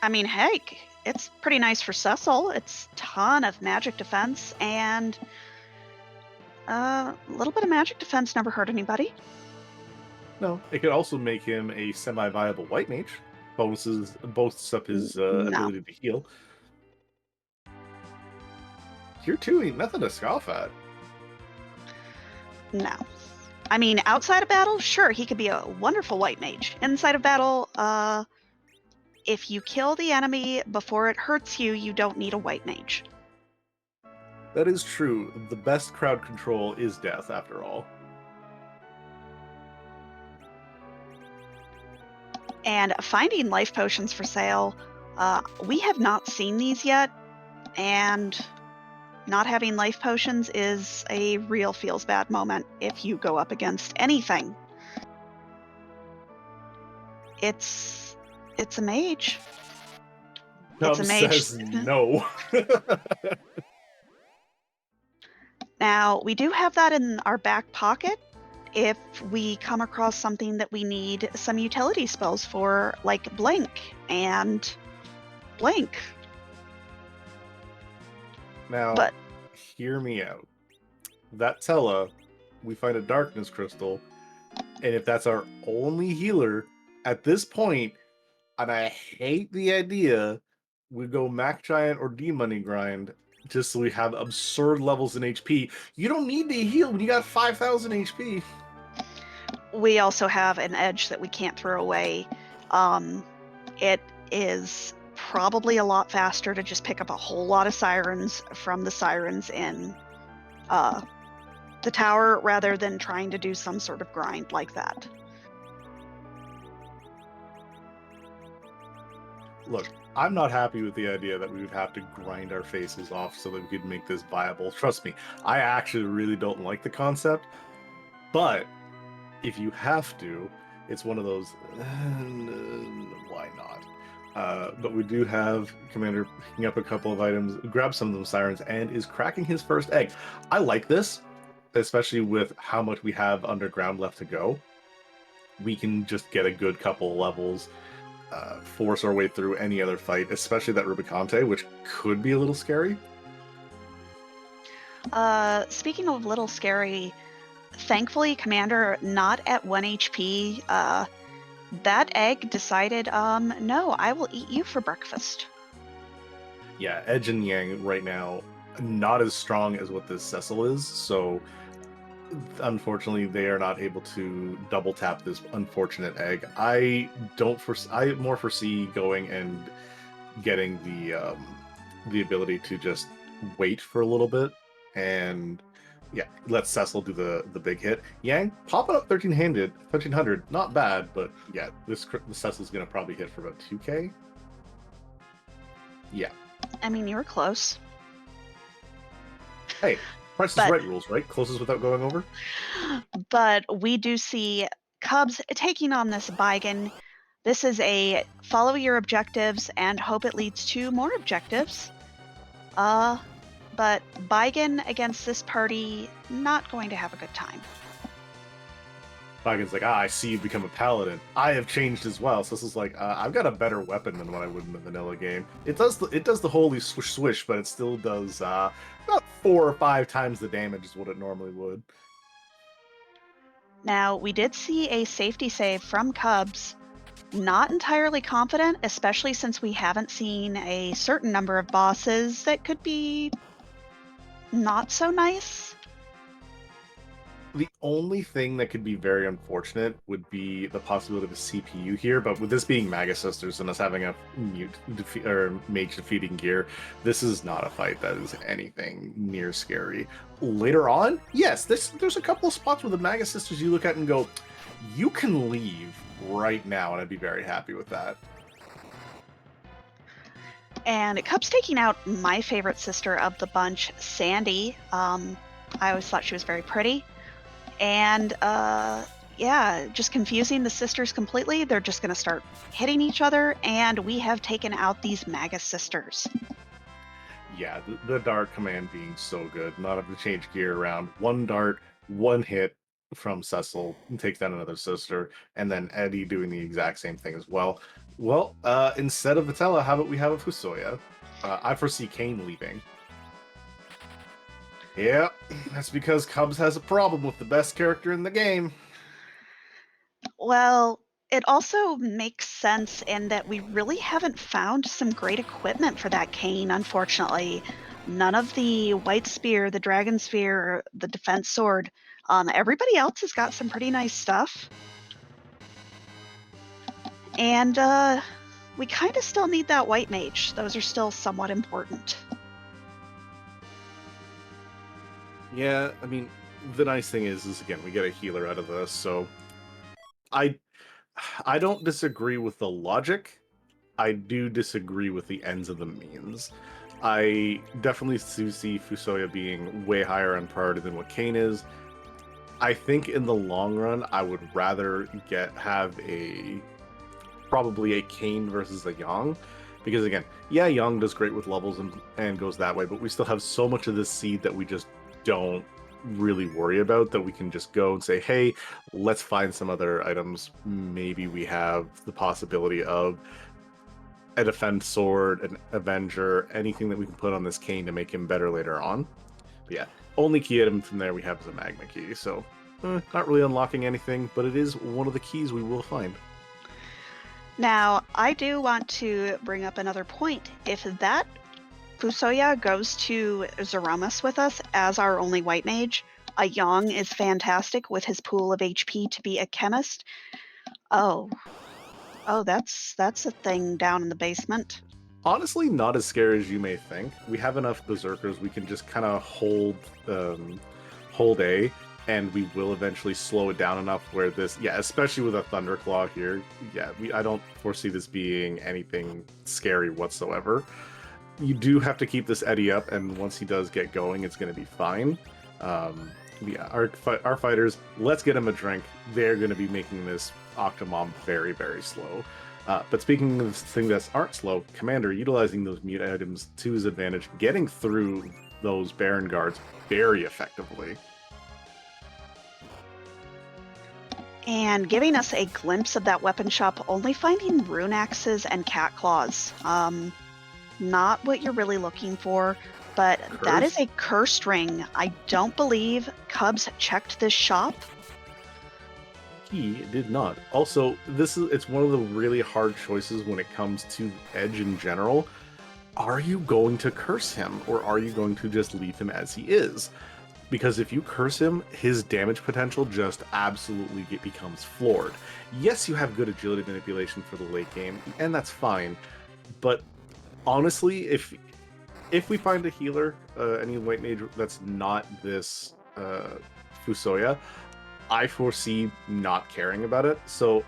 I mean, heck, it's pretty nice for Cecil. It's a ton of magic defense, and a little bit of magic defense never hurt anybody. No, it could also make him a semi-viable white mage. Boasts up his ability to heal. Here too ain't nothing to scoff at. No. I mean, outside of battle, sure, he could be a wonderful white mage. Inside of battle, if you kill the enemy before it hurts you, you don't need a white mage. That is true. The best crowd control is death, after all. And finding life potions for sale, we have not seen these yet, and not having life potions is a real feels bad moment if you go up against anything. It's a mage. It's a mage. Says no. Now, we do have that in our back pocket if we come across something that we need some utility spells for, like Blink and Blink. Now, hear me out. That Tella, we find a darkness crystal, and if that's our only healer at this point, and I hate the idea, we go Mac Giant or D-Money grind just so we have absurd levels in HP. You don't need to heal when you got 5,000 HP. We also have an edge that we can't throw away. It is probably a lot faster to just pick up a whole lot of sirens from the sirens in the tower rather than trying to do some sort of grind like that. Look, I'm not happy with the idea that we would have to grind our faces off so that we could make this viable. Trust me, I actually really don't like the concept, but if you have to, it's one of those, why not? But we do have Commander picking up a couple of items, grab some of them sirens, and is cracking his first egg. I like this, especially with how much we have underground left to go. We can just get a good couple of levels, force our way through any other fight, especially that Rubicante, which could be a little scary. Speaking of little scary, thankfully, Commander not at 1 HP. That egg decided, no, I will eat you for breakfast. Yeah, Edge and Yang right now, not as strong as what this Cecil is, so unfortunately they are not able to double tap this unfortunate egg. I more foresee going and getting the ability to just wait for a little bit and yeah, let Cecil do the big hit. Yang, pop it up 1300, not bad, but yeah, the Cecil's gonna probably hit for about 2k. Yeah. I mean, you were close. Hey, Price is Right rules, right? Closest without going over? But we do see Cubs taking on this Baigan. This is a follow your objectives and hope it leads to more objectives. But Baigan against this party, not going to have a good time. Baigan's like, I see you become a paladin. I have changed as well. So this is like, I've got a better weapon than what I would in the vanilla game. It does the holy swish swish, but it still does about 4 or 5 times the damage is what it normally would. Now, we did see a safety save from Cubs. Not entirely confident, especially since we haven't seen a certain number of bosses that could be not so nice. The only thing that could be very unfortunate would be the possibility of a CPU here, but with this being Maga Sisters and us having a mage defeating gear, this is not a fight that is anything near scary. Later on, yes, there's a couple of spots where the Maga Sisters you look at and go, you can leave right now, and I'd be very happy with that. And Cub's taking out my favorite sister of the bunch, Sandy. I always thought she was very pretty. And yeah, just confusing the sisters completely. They're just going to start hitting each other, and we have taken out these Maga Sisters. Yeah, the dart command being so good. Not having to change gear around. One dart, one hit from Cecil takes down another sister, and then Eddie doing the exact same thing as well. Well, instead of Vitella, how about we have a Fusoya? I foresee Kane leaving. Yeah, that's because Cubs has a problem with the best character in the game. Well, it also makes sense in that we really haven't found some great equipment for that Kane, unfortunately. None of the White Spear, the Dragon Spear, the Defense Sword. Everybody else has got some pretty nice stuff. And we kind of still need that White Mage. Those are still somewhat important. Yeah, I mean, the nice thing is again, we get a healer out of this, so I don't disagree with the logic. I do disagree with the ends of the means. I definitely do see Fusoya being way higher on priority than what Kane is. I think in the long run, I would rather have probably a Kane versus a Yang, because again, yeah, Yang does great with levels and goes that way, but we still have so much of this seed that we just don't really worry about, that we can just go and say, hey, let's find some other items. Maybe we have the possibility of a defense sword, an avenger, anything that we can put on this Kane to make him better later on. But yeah, only key item from there we have is a magma key, so not really unlocking anything, but it is one of the keys we will find. Now, I do want to bring up another point. If that Fusoya goes to Zeromus with us as our only white mage, a Yang is fantastic with his pool of HP to be a chemist. Oh, that's a thing down in the basement. Honestly, not as scary as you may think. We have enough berserkers. We can just kind of hold A, and we will eventually slow it down enough where this, yeah, especially with a Thunderclaw here, yeah, I don't foresee this being anything scary whatsoever. You do have to keep this Eddie up, and once he does get going, it's going to be fine. Yeah, our fighters, let's get him a drink. They're going to be making this Octomom very, very slow. But speaking of things that aren't slow, Commander utilizing those mute items to his advantage, getting through those Baron guards very effectively. And giving us a glimpse of that weapon shop, only finding rune axes and cat claws. Not what you're really looking for, but that is a cursed ring. I don't believe Cubs checked this shop. He did not. Also, it's one of the really hard choices when it comes to Edge in general. Are you going to curse him, or are you going to just leave him as he is? Because if you curse him, his damage potential just absolutely becomes floored. Yes, you have good agility manipulation for the late game, and that's fine. But honestly, if if we find a healer, any white mage that's not this Fusoya, I foresee not caring about it. So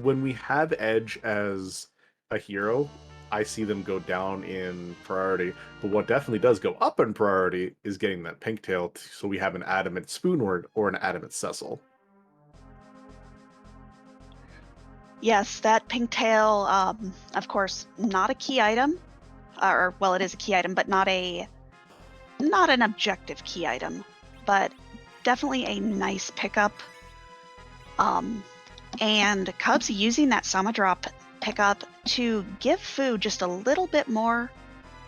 when we have Edge as a hero, I see them go down in priority. But what definitely does go up in priority is getting that pink tail, so we have an adamant Spoonward or an adamant Cecil. Yes, that pink tail, of course, not a key item, or well, it is a key item, but not an objective key item, but definitely a nice pickup. And Cubs using that Sama Drop pickup to give Fu just a little bit more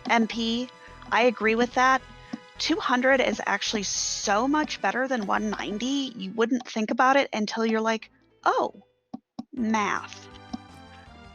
MP. I agree with that. 200 is actually so much better than 190. You wouldn't think about it until you're like, oh, math.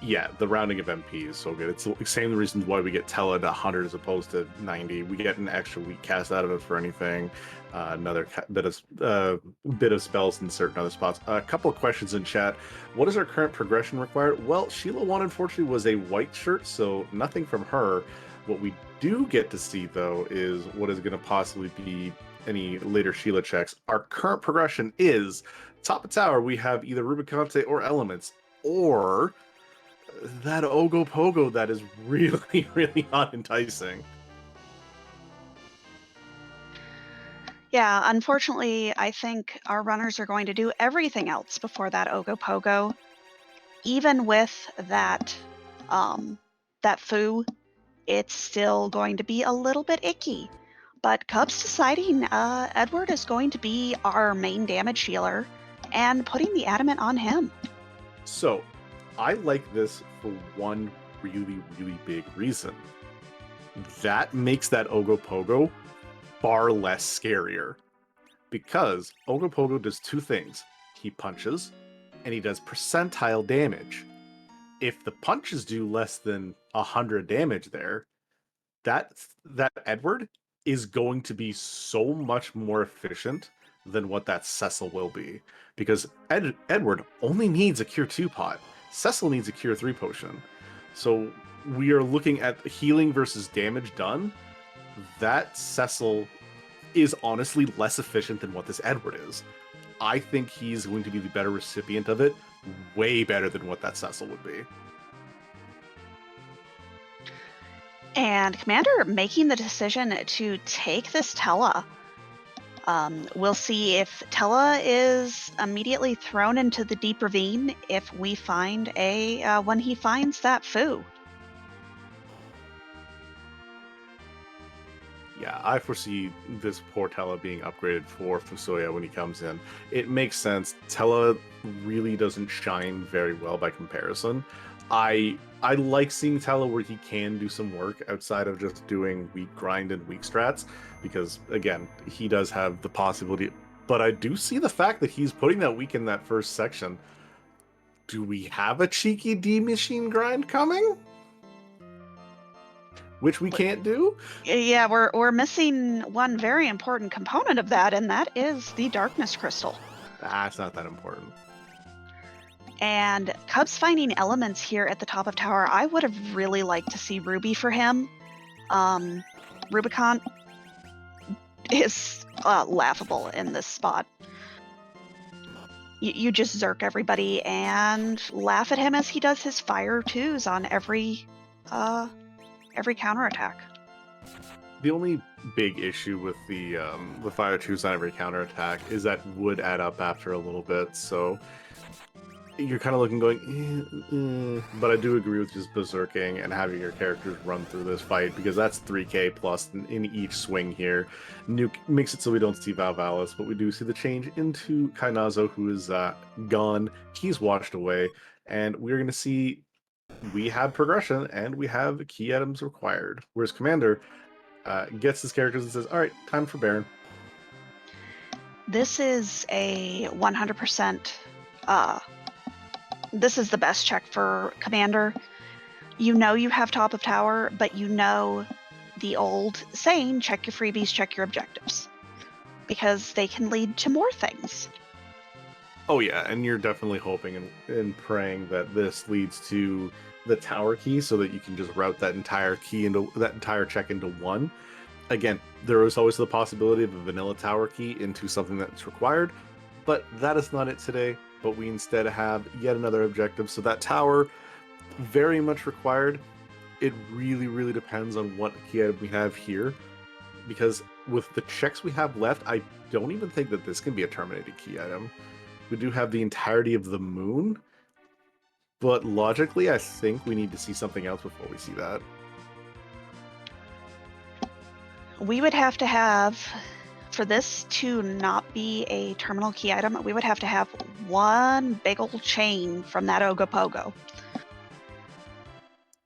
Yeah, the rounding of MP is so good. It's the same reasons why we get Tella to 100 as opposed to 90. We get an extra weak cast out of it for anything. Another bit of spells in certain other spots. A couple of questions in chat. What is our current progression required? Well, Sheila 1 unfortunately was a white shirt, so nothing from her. What we do get to see, though, is what is going to possibly be any later Sheila checks. Our current progression is top of tower, we have either Rubicante or Elements, or that Ogopogo that is really, really unenticing. Yeah, unfortunately, I think our runners are going to do everything else before that Ogopogo. Even with that, that Fu, it's still going to be a little bit icky. But Cubs deciding Edward is going to be our main damage healer and putting the adamant on him. So, I like this for one really, really big reason. That makes that Ogopogo far less scarier. Because Ogopogo does two things. He punches, and he does percentile damage. If the punches do less than 100 damage there, that Edward is going to be so much more efficient than what that Cecil will be. Because Edward only needs a Cure 2 pot. Cecil needs a Cure 3 potion. So we are looking at healing versus damage done. That Cecil is honestly less efficient than what this Edward is. I think he's going to be the better recipient of it, way better than what that Cecil would be. And Commander making the decision to take this Tella. We'll see if Tella is immediately thrown into the deep ravine if we find when he finds that Fu. Yeah, I foresee this poor Tella being upgraded for Fusoya when he comes in. It makes sense. Tella really doesn't shine very well by comparison. I like seeing Tella where he can do some work outside of just doing weak grind and weak strats, because again, he does have the possibility. But I do see the fact that he's putting that weak in that first section. Do we have a cheeky D machine grind coming? Which we can't do? Yeah, we're missing one very important component of that, and that is the Darkness Crystal. It's not that important. And Cubs finding elements here at the top of tower. I would have really liked to see Ruby for him. Rubicon is laughable in this spot. You just zerk everybody and laugh at him as he does his fire twos on every counterattack. The only big issue with the fire twos on every counterattack is that would add up after a little bit, so you're kind of looking going, but I do agree with just berserking and having your characters run through this fight, because that's 3k plus in each swing here. Nuke makes it so we don't see Valvalis, but we do see the change into Kainazo, who is gone. He's washed away, and we're going to see we have progression and we have key items required. Whereas Commander gets his characters and says, all right, time for Baron. This is a 100%. This is the best check for Commander. You know you have top of tower, but you know the old saying, check your freebies, check your objectives. Because they can lead to more things. Oh yeah, and you're definitely hoping and praying that this leads to the tower key so that you can just route that entire key into that entire check into one. Again, there is always the possibility of a vanilla tower key into something that's required, but that is not it today. But we instead have yet another objective. So that tower, very much required. It really, really depends on what key item we have here, because with the checks we have left, I don't even think that this can be a terminated key item. We do have the entirety of the moon, but logically, I think we need to see something else before we see that. We would have to have, for this to not be a terminal key item, we would have to have one big old chain from that Ogopogo.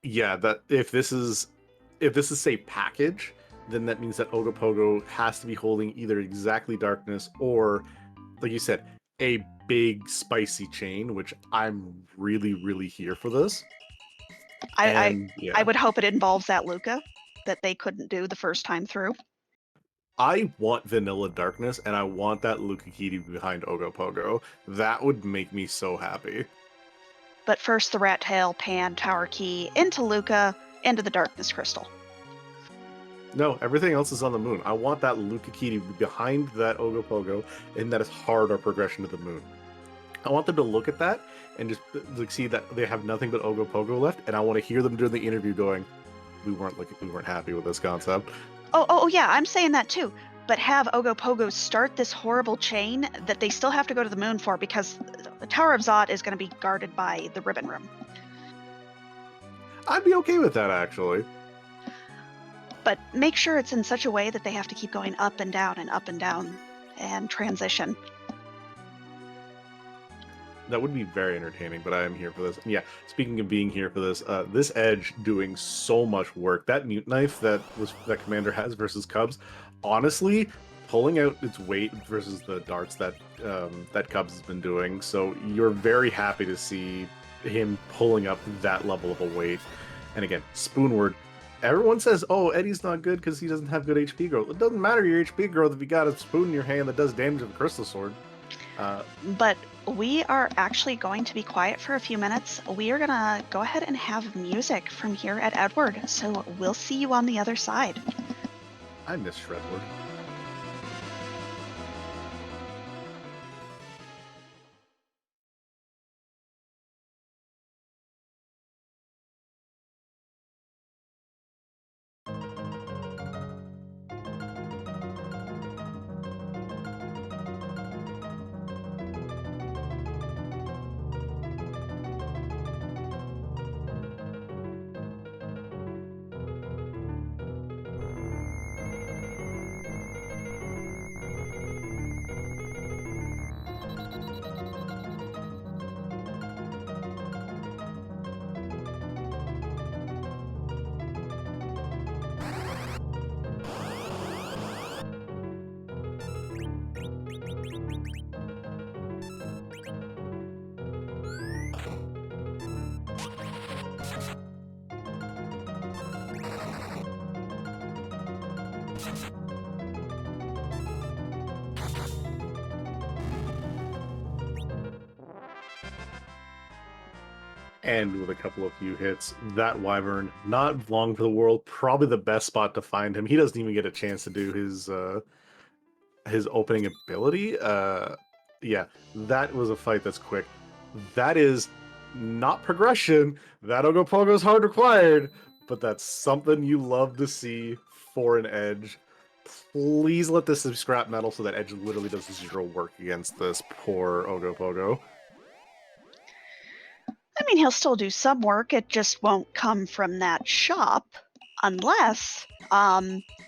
Yeah, that if this is say package, then that means that Ogopogo has to be holding either exactly darkness or, like you said, a big spicy chain, which I'm really, really here for this. I would hope it involves that Luca that they couldn't do the first time through. I want vanilla darkness, and I want that Lukakiti behind Ogopogo. That would make me so happy. But first, the rat tail, pan, tower key, into Luca, into the darkness crystal. No, everything else is on the moon. I want that Lukakiti behind that Ogopogo, and that is hard our progression to the moon. I want them to look at that and just like see that they have nothing but Ogopogo left, and I want to hear them during the interview going, we weren't happy with this concept." Oh yeah, I'm saying that too. But have Ogopogo start this horrible chain that they still have to go to the moon for, because the Tower of Zod is going to be guarded by the Ribbon Room. I'd be okay with that, actually. But make sure it's in such a way that they have to keep going up and down and up and down and transition. That would be very entertaining, but I am here for this. And yeah, speaking of being here for this, this Edge doing so much work. That mute knife that Commander has versus Cubs, honestly, pulling out its weight versus the darts that that Cubs has been doing. So you're very happy to see him pulling up that level of a weight. And again, Spoonward. Everyone says, "Oh, Eddie's not good because he doesn't have good HP growth." It doesn't matter your HP growth if you got a spoon in your hand that does damage with a crystal sword. But we are actually going to be quiet for a few minutes. We are going to go ahead and have music from here at Edward. So we'll see you on the other side. I miss Shredward. And with a couple of few hits, that Wyvern, not long for the world, probably the best spot to find him. He doesn't even get a chance to do his opening ability. Yeah, that was a fight that's quick. That is not progression. That Ogopogo's hard required, but that's something you love to see for an Edge. Please let this be scrap metal so that Edge literally does zero work against this poor Ogopogo. I mean, he'll still do some work. It just won't come from that shop unless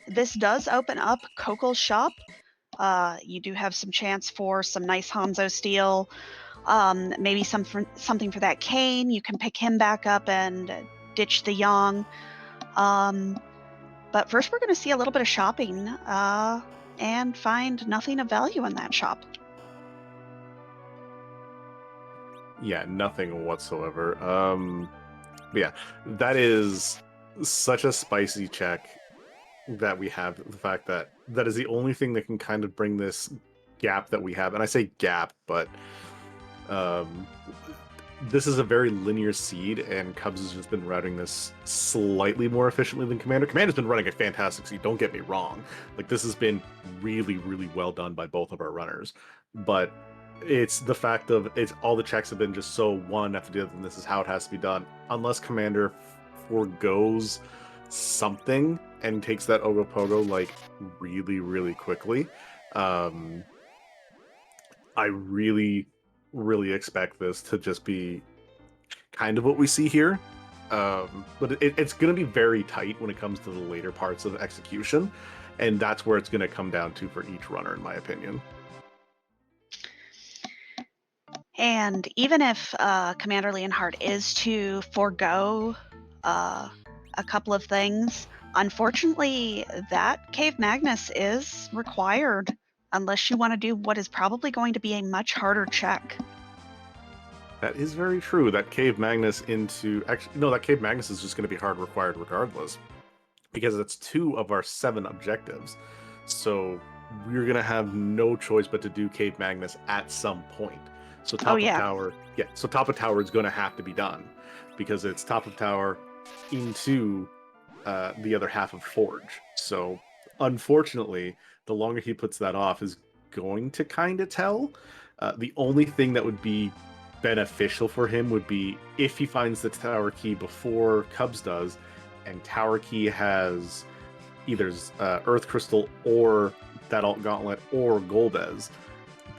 this does open up Kokol's shop. You do have some chance for some nice Hanzo steel. Maybe something for that Kane. You can pick him back up and ditch the Yang. But first, we're going to see a little bit of shopping and find nothing of value in that shop. Yeah, nothing whatsoever. Yeah, that is such a spicy check that we have. The fact that that is the only thing that can kind of bring this gap that we have, and I say gap, but This is a very linear seed, and Cubs has just been routing this slightly more efficiently than Commander. Commander's been running a fantastic seed, don't get me wrong. Like, this has been really, really well done by both of our runners. But it's the fact of all the checks have been just so one after the other, and this is how it has to be done. Unless Commander forgoes something and takes that Ogopogo like really, really quickly, I really, really expect this to just be kind of what we see here. But it's going to be very tight when it comes to the later parts of execution, and that's where it's going to come down to for each runner, in my opinion. And even if Commander Leonhart is to forego a couple of things, unfortunately, that Cave Magnus is required unless you want to do what is probably going to be a much harder check. That is very true. That Cave Magnus that Cave Magnus is just going to be hard required regardless, because it's 2 of our 7 objectives. So we're going to have no choice but to do Cave Magnus at some point. So top of tower, so top of tower is going to have to be done, because it's top of tower into the other half of Forge. So unfortunately, the longer he puts that off is going to kind of tell. The only thing that would be beneficial for him would be if he finds the tower key before Cubs does, and tower key has either Earth Crystal or that Alt Gauntlet or Golbez.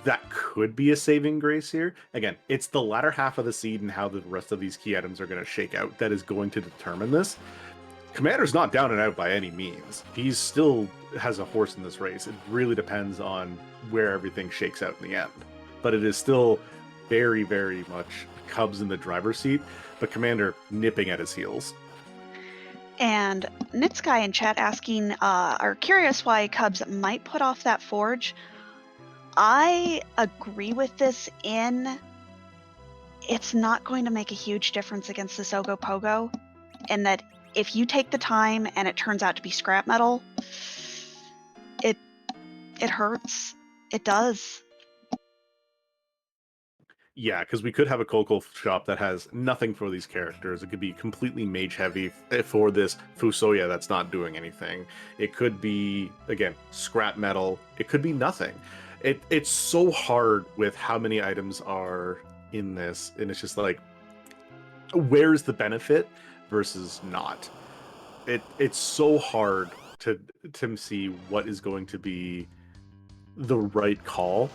That could be a saving grace here. Again, it's the latter half of the seed and how the rest of these key items are going to shake out that is going to determine this. Commander's not down and out by any means. He still has a horse in this race. It really depends on where everything shakes out in the end. But it is still very, very much Cubs in the driver's seat, but Commander nipping at his heels. And Nitsky in chat asking, are curious why Cubs might put off that Forge. I agree with this it's not going to make a huge difference against this Ogopogo, and that if you take the time and it turns out to be scrap metal, it hurts. It does. Yeah, because we could have a Coco shop that has nothing for these characters. It could be completely mage heavy for this Fusoya that's not doing anything. It could be, again, scrap metal. It could be nothing. It's so hard with how many items are in this, and it's just like, where's the benefit versus not? It's so hard to see what is going to be the right call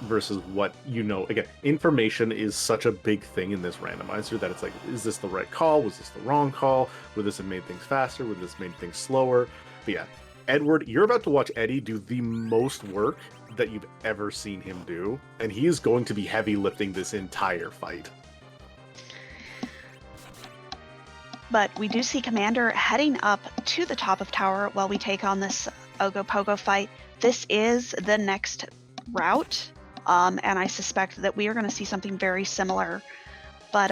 versus what again, information is such a big thing in this randomizer that it's like, is this the right call? Was this the wrong call? Would this have made things faster? Would this have made things slower? But yeah, Edward, you're about to watch Eddie do the most work that you've ever seen him do, and he is going to be heavy lifting this entire fight. But we do see Commander heading up to the top of tower while we take on this Ogopogo fight. This is the next route. And I suspect that we are going to see something very similar. But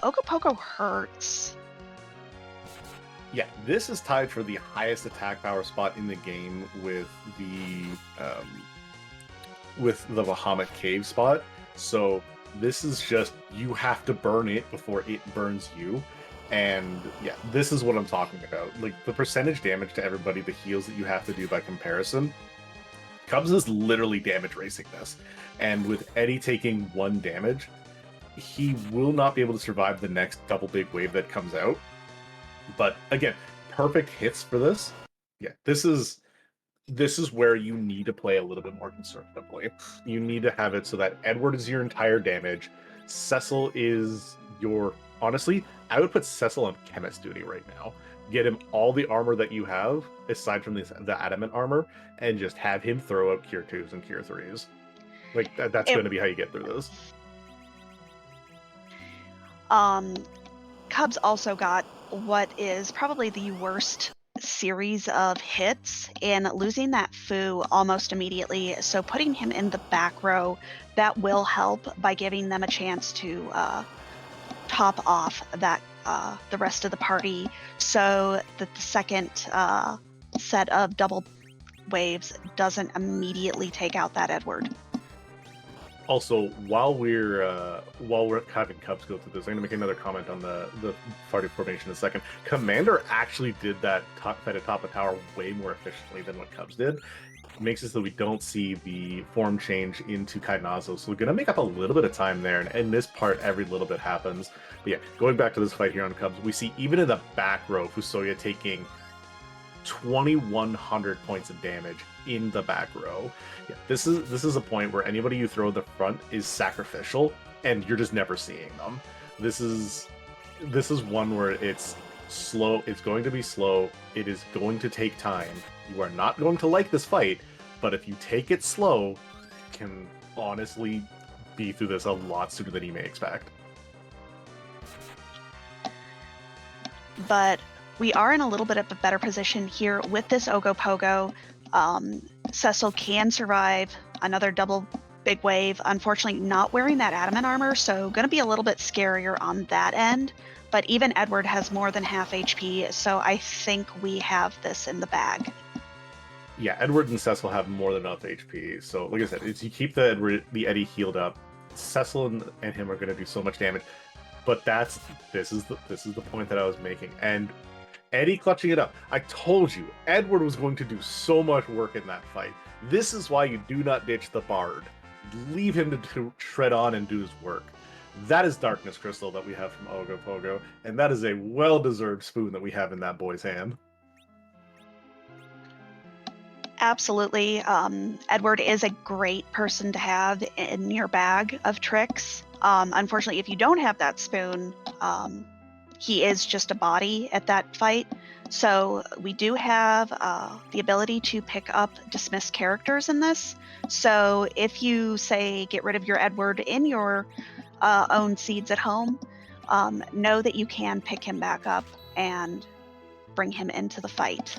Ogopogo hurts. Yeah, this is tied for the highest attack power spot in the game with the Bahamut Cave spot. So this is just, you have to burn it before it burns you. And yeah, this is what I'm talking about. Like, the percentage damage to everybody, the heals that you have to do by comparison. Cubs is literally damage racing this. And with Eddie taking 1 damage, he will not be able to survive the next double big wave that comes out. But again, perfect hits for this. Yeah, this is where you need to play a little bit more conservatively. You need to have it so that Edward is your entire damage. Cecil is your... Honestly, I would put Cecil on chemist duty right now. Get him all the armor that you have, aside from the adamant armor, and just have him throw out Cure 2s and Cure 3s. Like, that's going to be how you get through this. Cubs also got what is probably the worst series of hits in losing that Fu almost immediately. So putting him in the back row, that will help by giving them a chance to top off that the rest of the party, so that the second set of double waves doesn't immediately take out that Edward. Also, while we're having Cubs go through this, I'm gonna make another comment on the party formation in a second. Commander actually did that fight atop a tower way more efficiently than what Cubs did. Makes it so we don't see the form change into Kainazo. So we're gonna make up a little bit of time there, and in this part, every little bit happens. But yeah, going back to this fight here on Cubs, we see even in the back row, Fusoya taking 2,100 points of damage in the back row. Yeah, this is a point where anybody you throw at the front is sacrificial, and you're just never seeing them. This is one where it's slow. It's going to be slow. It is going to take time. You are not going to like this fight, but if you take it slow, you can honestly be through this a lot sooner than you may expect. But we are in a little bit of a better position here with this Ogopogo. Cecil can survive another double big wave. Unfortunately, not wearing that adamant armor, so going to be a little bit scarier on that end. But even Edward has more than half HP, so I think we have this in the bag. Yeah, Edward and Cecil have more than enough HP. So, like I said, it's you keep the Eddie healed up. Cecil and him are going to do so much damage. But this is the point that I was making. And Eddie clutching it up. I told you, Edward was going to do so much work in that fight. This is why you do not ditch the Bard. Leave him to shred on and do his work. That is Darkness Crystal that we have from Ogopogo, and that is a well-deserved spoon that we have in that boy's hand. Absolutely. Edward is a great person to have in your bag of tricks. Unfortunately, if you don't have that spoon, he is just a body at that fight. So we do have the ability to pick up dismissed characters in this. So if you say get rid of your Edward in your own seeds at home, know that you can pick him back up and bring him into the fight.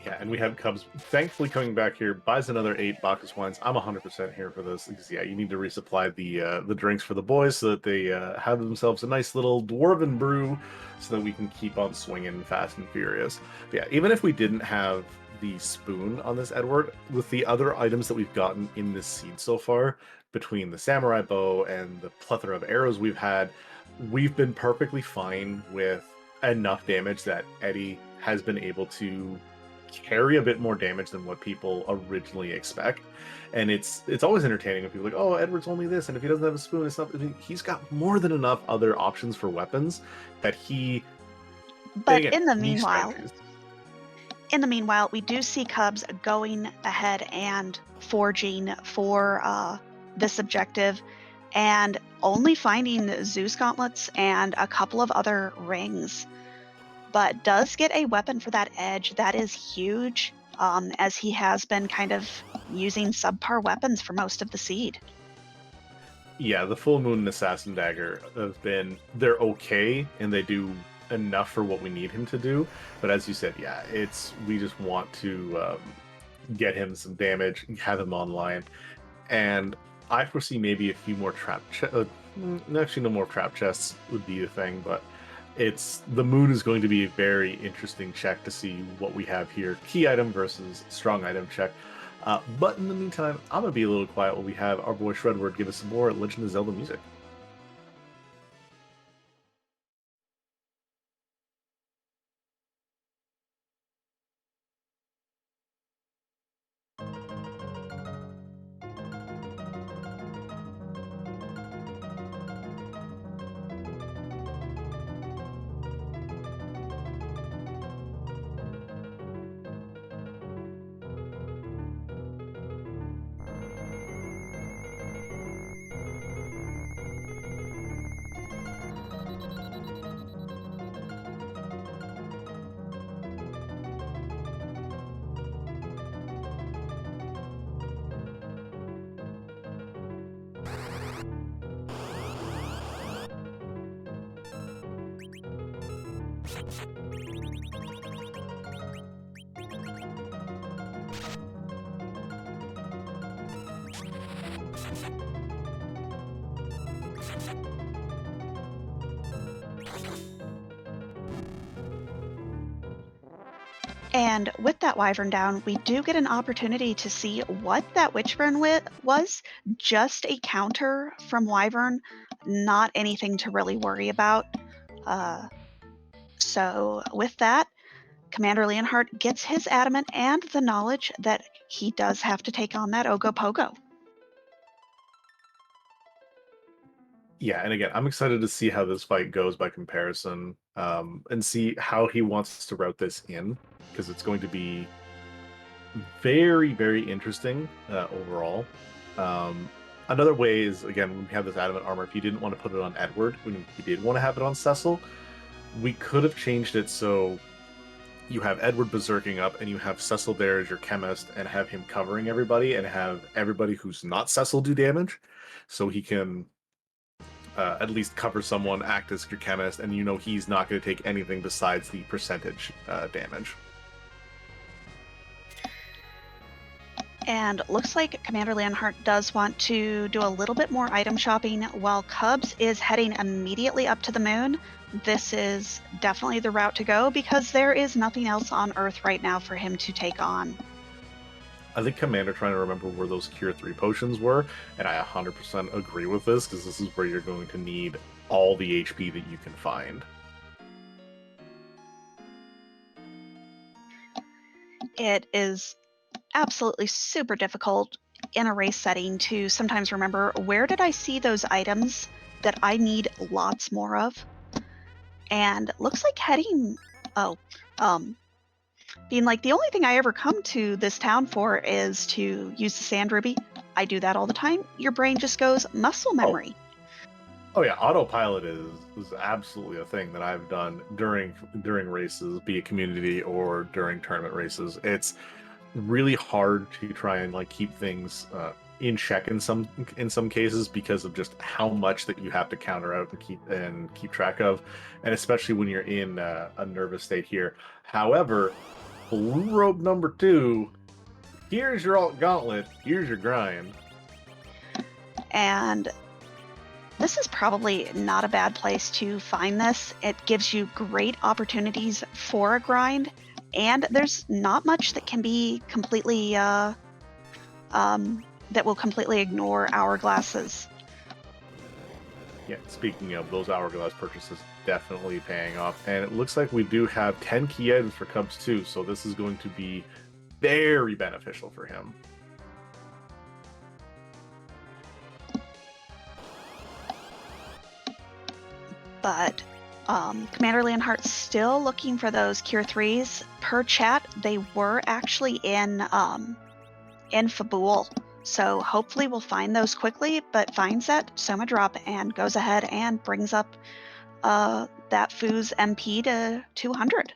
Yeah, and we have Cubs thankfully coming back here, buys another 8 Bacchus wines. I'm 100% here for this because, yeah, you need to resupply the drinks for the boys so that they have themselves a nice little dwarven brew so that we can keep on swinging fast and furious. But yeah, even if we didn't have the spoon on this Edward, with the other items that we've gotten in this seed so far, between the samurai bow and the plethora of arrows we've been perfectly fine with enough damage that Eddie has been able to carry a bit more damage than what people originally expect. And it's always entertaining when people are like, oh, Edward's only this, and if he doesn't have a spoon, it's not. I mean, he's got more than enough other options for weapons that he. But again, in the meanwhile, we do see Cubs going ahead and forging for this objective, and only finding Zeus gauntlets and a couple of other rings. But does get a weapon for that edge. That is huge, as he has been kind of using subpar weapons for most of the seed. Yeah, the Full Moon and Assassin Dagger they're okay, and they do enough for what we need him to do. But as you said, yeah, we just want to get him some damage, have him online. And I foresee maybe a few more actually no more trap chests would be the thing, but the moon is going to be a very interesting check to see what we have here. Key item versus strong item check. But in the meantime, I'm going to be a little quiet while we have our boy Shredward give us some more Legend of Zelda music. And with that Wyvern down, we do get an opportunity to see what that Witchburn was. Just a counter from Wyvern, not anything to really worry about. So with that, Commander Leonhart gets his adamant and the knowledge that he does have to take on that Ogopogo. Yeah, and again, I'm excited to see how this fight goes by comparison, and see how he wants to route this in, because it's going to be very, very interesting overall. Another way is, again, when we have this adamant armor, if you didn't want to put it on Edward, when you did want to have it on Cecil, we could have changed it so you have Edward berserking up, and you have Cecil there as your chemist, and have him covering everybody, and have everybody who's not Cecil do damage, so he can at least cover someone, act as your chemist, and you know he's not going to take anything besides the percentage damage. And looks like Commander Leonhart does want to do a little bit more item shopping while Cubs is heading immediately up to the moon. This is definitely the route to go because there is nothing else on Earth right now for him to take on. I think Commander trying to remember where those Cure 3 potions were, and I 100% agree with this, because this is where you're going to need all the HP that you can find. It is absolutely super difficult in a race setting to sometimes remember, where did I see those items that I need lots more of? And looks like being like, the only thing I ever come to this town for is to use the sand ruby. I do that all the time. Your brain just goes muscle memory. Oh yeah, autopilot is absolutely a thing that I've done during races, be it community or during tournament races. It's really hard to try and like keep things in check in some cases, because of just how much that you have to counter out and keep track of, and especially when you're in a nervous state here. However, Blue Robe number 2, here's your alt gauntlet, here's your grind. And this is probably not a bad place to find this. It gives you great opportunities for a grind, and there's not much that can be completely that will completely ignore hourglasses. Yeah, speaking of, those hourglass purchases definitely paying off, and it looks like we do have 10 key items for Cubs too, so this is going to be very beneficial for him. But Commander Leonhart's still looking for those Cure 3s. Per chat, they were actually in Fabul. So hopefully we'll find those quickly, but finds that Soma drop and goes ahead and brings up that Foo's MP to 200.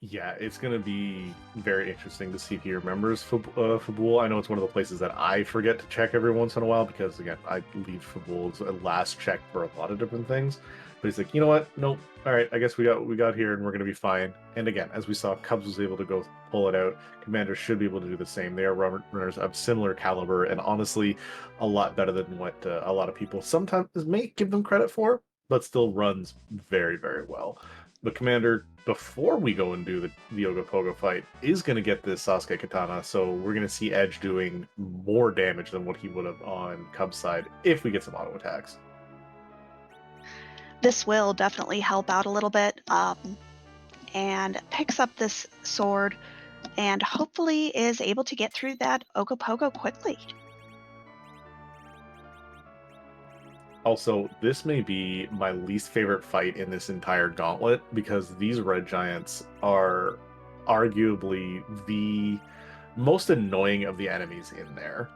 Yeah, it's going to be very interesting to see if he remembers Fabul. I know it's one of the places that I forget to check every once in a while, because, again, I leave Fabul as a last check for a lot of different things. But he's like, you know what? Nope. All right, I guess we got here, and we're going to be fine. And again, as we saw, Cubs was able to go pull it out. Commander should be able to do the same. They are runners of similar caliber, and honestly, a lot better than what a lot of people sometimes may give them credit for, but still runs very, very well. But Commander, before we go and do the Ogopogo fight, is going to get this Sasuke Katana, so we're going to see Edge doing more damage than what he would have on Cub's side if we get some auto attacks. This will definitely help out a little bit, and picks up this sword and hopefully is able to get through that Ogopogo quickly. Also, this may be my least favorite fight in this entire gauntlet, because these red giants are arguably the most annoying of the enemies in there.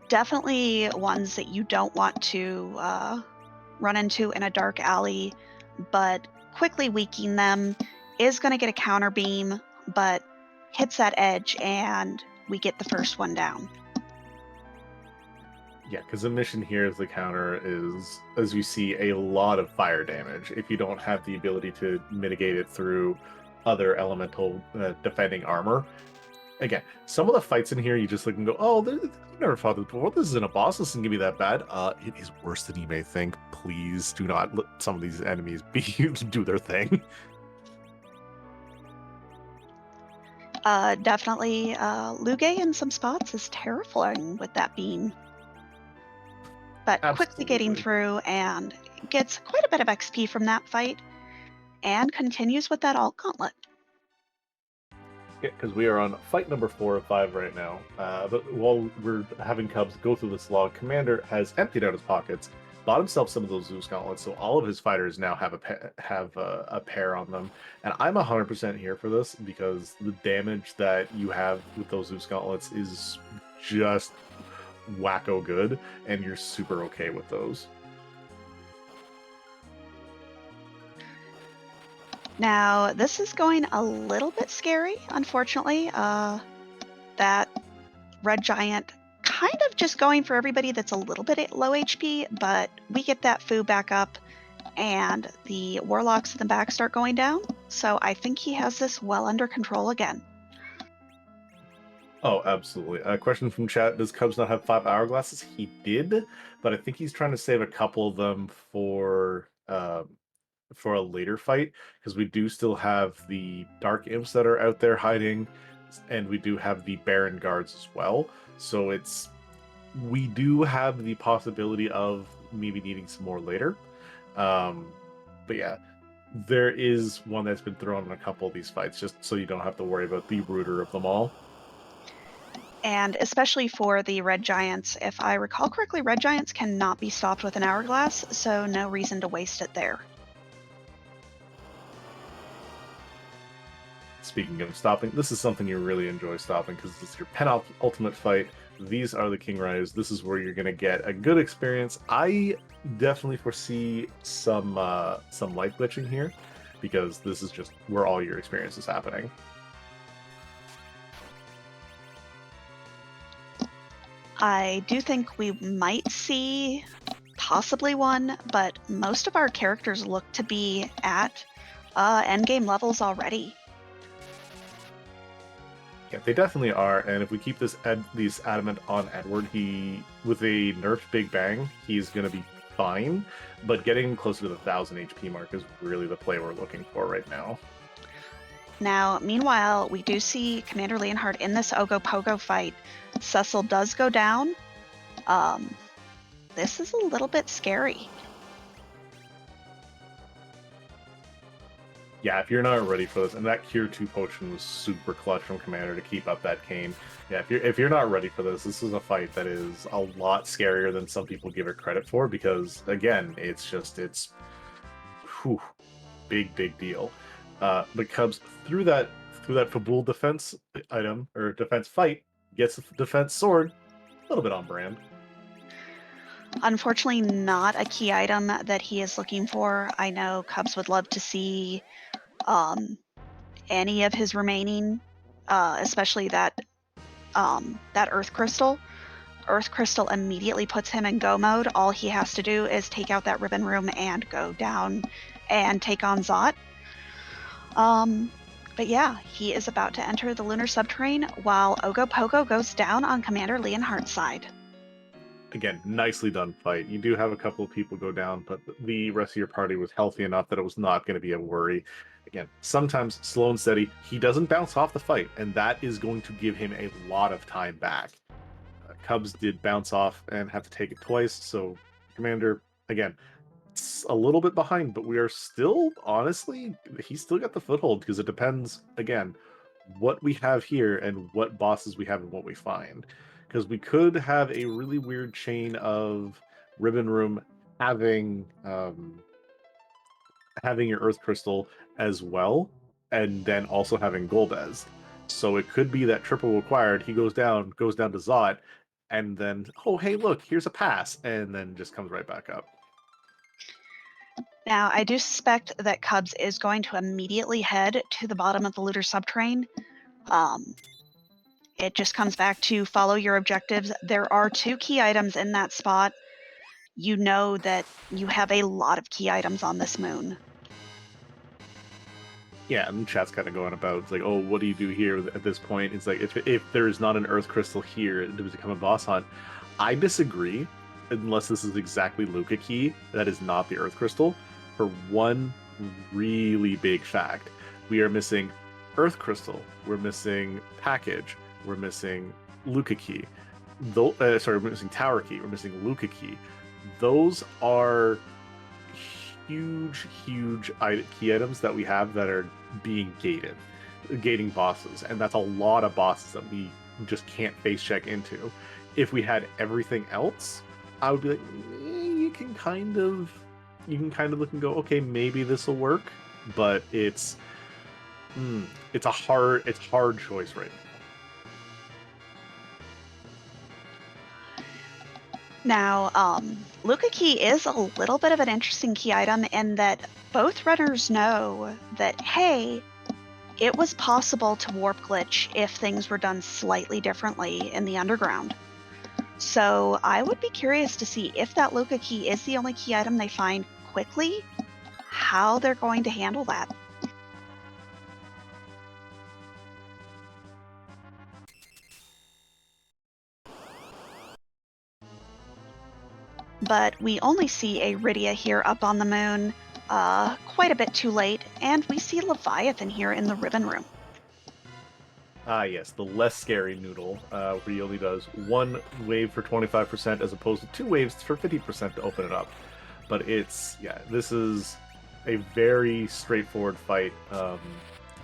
Definitely ones that you don't want to run into in a dark alley, but quickly weakening them is going to get a counter beam, but hits that edge and we get the first one down. Yeah, because the mission here as the counter is, as you see, a lot of fire damage if you don't have the ability to mitigate it through other elemental defending armor. again, some of the fights in here, you just look and go, oh, I've never fought this before. This isn't a boss. This isn't going to be that bad. It is worse than you may think. Please do not let some of these enemies do their thing. Definitely, Luge in some spots is terrifying with that beam. But quickly getting Absolutely. through and gets quite a bit of XP from that fight and continues with that alt gauntlet. Yeah, because we are on fight number 4 of 5 right now. But while we're having Cubs go through this log, Commander has emptied out his pockets, bought himself some of those Zeus gauntlets, so all of his fighters now have a pair on them. And I'm 100% here for this because the damage that you have with those Zeus gauntlets is just wacko good, and you're super okay with those. Now, this is going a little bit scary, unfortunately. That red giant kind of just going for everybody that's a little bit low HP, but we get that foo back up and the warlocks in the back start going down. So I think he has this well under control again. Oh, absolutely. A question from chat: does Cubs not have 5 hourglasses? He did, but I think he's trying to save a couple of them for a later fight, because we do still have the Dark Imps that are out there hiding, and we do have the Baron Guards as well. So we do have the possibility of maybe needing some more later. But yeah, there is one that's been thrown in a couple of these fights, just so you don't have to worry about the rooter of them all. And especially for the red giants, if I recall correctly, red giants cannot be stopped with an hourglass, so no reason to waste it there. Speaking of stopping, this is something you really enjoy stopping because it's your penultimate fight. These are the King Riders. This is where you're going to get a good experience. I definitely foresee some light glitching here, because this is just where all your experience is happening. I do think we might see possibly one, but most of our characters look to be at endgame levels already. Yeah, they definitely are, and if we keep these adamant on Edward, with a nerfed Big Bang, he's going to be fine, but getting closer to the 1000 HP mark is really the play we're looking for right now. Now, meanwhile, we do see Commander Leonhart in this Ogopogo fight. Cecil does go down. This is a little bit scary. Yeah, if you're not ready for this, and that Cure 2 potion was super clutch from Commander to keep up that cane. Yeah, if you're not ready for this is a fight that is a lot scarier than some people give it credit for, because again, it's whew, big deal. But Cubs, through that Fabul defense item or defense fight, gets a defense sword, a little bit on brand. Unfortunately, not a key item that he is looking for. I know Cubs would love to see any of his remaining, especially that Earth Crystal. Earth Crystal immediately puts him in go mode. All he has to do is take out that ribbon room and go down and take on Zot. But yeah, he is about to enter the lunar subterrane while Ogopogo goes down on Commander Leonhart's side. Again, nicely done fight. You do have a couple of people go down, but the rest of your party was healthy enough that it was not going to be a worry. Again, sometimes slow and steady, he doesn't bounce off the fight, and that is going to give him a lot of time back. Cubs did bounce off and have to take it twice, so Commander, again, it's a little bit behind, but we are still, honestly, he's still got the foothold, because it depends, again, what we have here and what bosses we have and what we find. Because we could have a really weird chain of Ribbon Room having your Earth Crystal as well, and then also having Golbez. So it could be that triple required. He goes down to Zot, and then, oh hey, look, here's a pass, and then just comes right back up. Now, I do suspect that Cubs is going to immediately head to the bottom of the lunar subterrane. It just comes back to follow your objectives. There are 2 key items in that spot. You know that you have a lot of key items on this moon. Yeah, and the chat's kind of going about, it's like, oh, what do you do here at this point? It's like, if there is not an Earth Crystal here, it does become a boss hunt. I disagree, unless this is exactly Luca Key, that is not the Earth Crystal, for one really big fact. We are missing Earth Crystal, we're missing Package, we're missing Luca Key. We're missing Tower Key, we're missing Luca Key. Those are huge key items that we have that are being gating bosses, and that's a lot of bosses that we just can't face check into. If we had everything else, I would be like, you can kind of look and go, okay, maybe this will work, but it's hard choice right now. Luca Key is a little bit of an interesting key item in that both runners know that, hey, it was possible to warp glitch if things were done slightly differently in the underground. So I would be curious to see if that Luca Key is the only key item they find quickly, how they're going to handle that. But we only see a Rydia here up on the moon, quite a bit too late, and we see Leviathan here in the ribbon room. Ah, yes, the less scary noodle, where he only does one wave for 25% as opposed to 2 waves for 50% to open it up. But this is a very straightforward fight.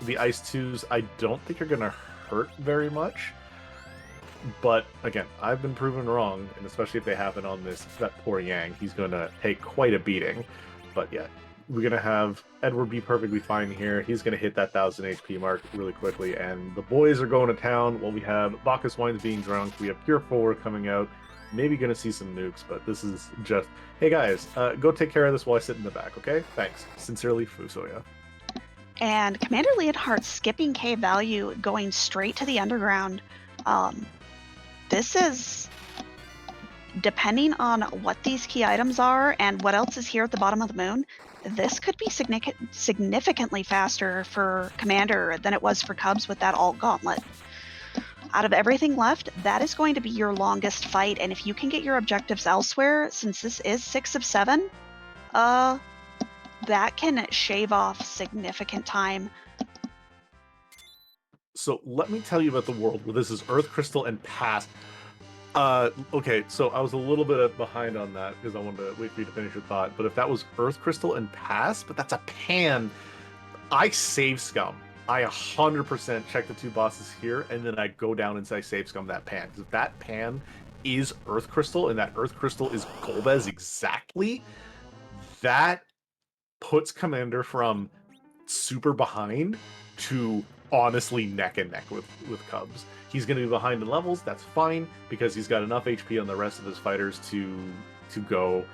The Ice 2s, I don't think are going to hurt very much. But again, I've been proven wrong, and especially if they happen on that poor Yang, he's going to take quite a beating. But yeah, we're going to have Edward be perfectly fine here. He's going to hit that 1000 HP mark really quickly, and the boys are going to town. Well, we have Bacchus Wines being drunk. We have Pure 4 coming out. Maybe going to see some nukes, but this is just, hey guys, go take care of this while I sit in the back, okay? Thanks. Sincerely, Fusoya. And Commander Leonhart skipping K value, going straight to the underground. This is, depending on what these key items are and what else is here at the bottom of the moon, this could be significantly faster for Commander than it was for Cubs with that alt gauntlet. Out of everything left, that is going to be your longest fight, and if you can get your objectives elsewhere, since this is 6 of 7, that can shave off significant time. So let me tell you about the world where this is Earth Crystal and Pass. Okay, so I was a little bit behind on that because I wanted to wait for you to finish your thought. But if that was Earth Crystal and Pass, but that's a pan, I save scum. I 100% check the 2 bosses here, and then I go down and say save scum that pan. Because if that pan is Earth Crystal, and that Earth Crystal is Golbez exactly, that puts Commander from super behind to honestly neck and neck with Cubs. He's going to be behind in levels. That's fine because he's got enough HP on the rest of his fighters to go.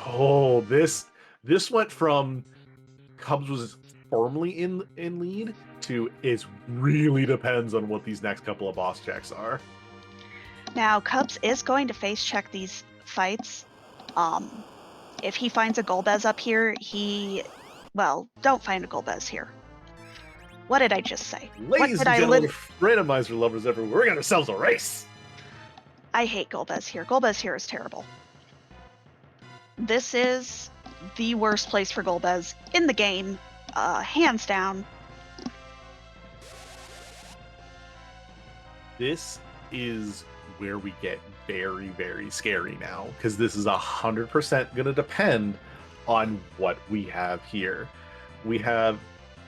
Oh, this went from Cubs was firmly in lead to it really depends on what these next couple of boss checks are. Now Cubs is going to face check these fights. If he finds a Golbez up here, don't find a Golbez here. What did I just say? Ladies and gentlemen, randomizer lovers everywhere, we're gonna ourselves a race. I hate Golbez here. Golbez here is terrible. This is the worst place for Golbez in the game, hands down. This is where we get very, very scary now, because this is 100% going to depend on what we have here. We have,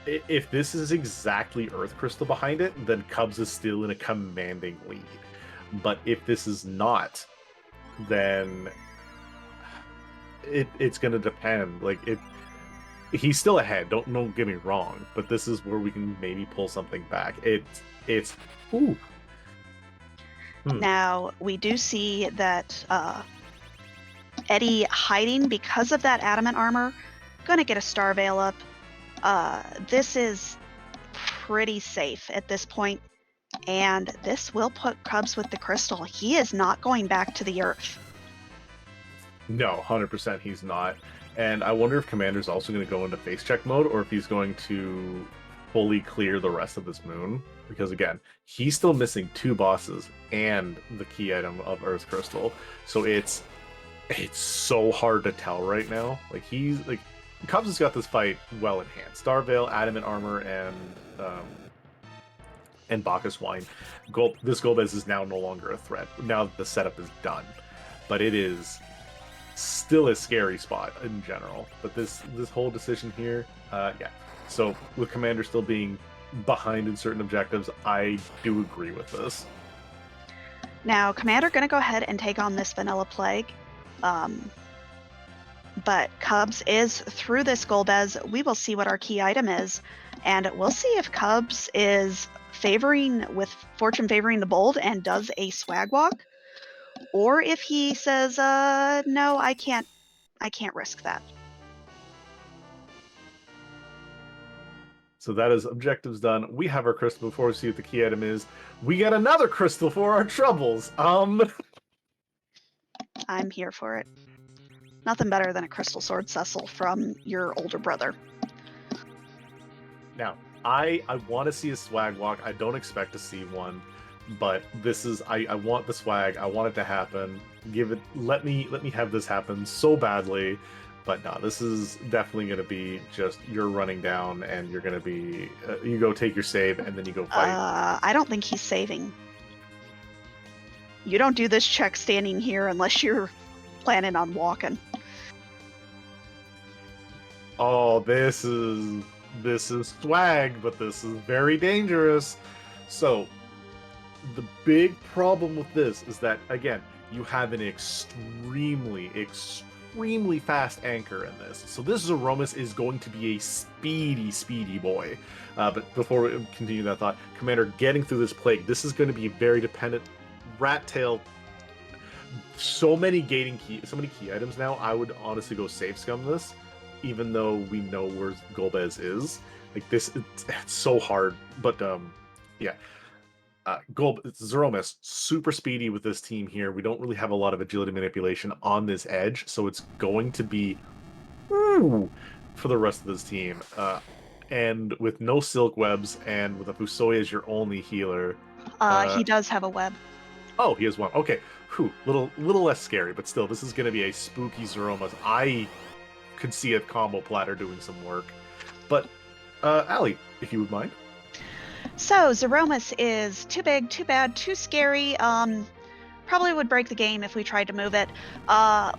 if this is exactly Earth Crystal behind it, then Cubs is still in a commanding lead. But if this is not, then it's going to depend. Like, he's still ahead, don't get me wrong, but this is where we can maybe pull something back. It's ooh. Now, we do see that Eddie hiding because of that adamant armor, gonna get a Star Veil up. This is pretty safe at this point, and this will put Cubs with the crystal. He is not going back to the Earth. No, 100% he's not. And I wonder if Commander's also going to go into face check mode or if he's going to fully clear the rest of this moon. Because again, he's still missing 2 bosses and the key item of Earth Crystal. So it's so hard to tell right now. Like he's like Cubs has got this fight well in hand. Starveil, Adamant Armor, and Bacchus Wine. This Golbez is now no longer a threat. Now that the setup is done. But it is still a scary spot in general. But this whole decision here, yeah. So with Commander still being behind in certain objectives, I do agree with this. Now, Commander going to go ahead and take on this Vanilla Plague. But Cubs is through this Golbez. We will see what our key item is. And we'll see if Cubs is with fortune favoring the bold and does a swag walk. Or if he says, no, I can't risk that. So that is objectives done. We have our crystal before we see what the key item is. We get another crystal for our troubles. I'm here for it. Nothing better than a crystal sword Cecil from your older brother. Now, I want to see a swag walk. I don't expect to see one, but this is I want the swag. I want it to happen. Let me have this happen so badly. But no, this is definitely going to be just you're running down and you're going to be you go take your save and then you go fight. I don't think he's saving. You don't do this check standing here unless you're planning on walking. Oh, this is swag, but this is very dangerous. So the big problem with this is that again, you have an extremely fast anchor in this. So this Zeromus is going to be a speedy boy. But before we continue that thought, Commander, getting through this plague, this is going to be very dependent. Rat tail. So many key items now. I would honestly go save scum this, even though we know where Golbez is. Like this, it's so hard. But yeah. Zeromus, super speedy with this team here. We don't really have a lot of agility manipulation on this edge, so it's going to be for the rest of this team. And with no silk webs and with a Fusoya as your only healer. He does have a web. Oh, he has one. Okay. Little less scary, but still, this is going to be a spooky Zeromus. I could see a combo platter doing some work. But, Allie, if you would mind. So, Zeromus is too big, too bad, too scary. Probably would break the game if we tried to move it.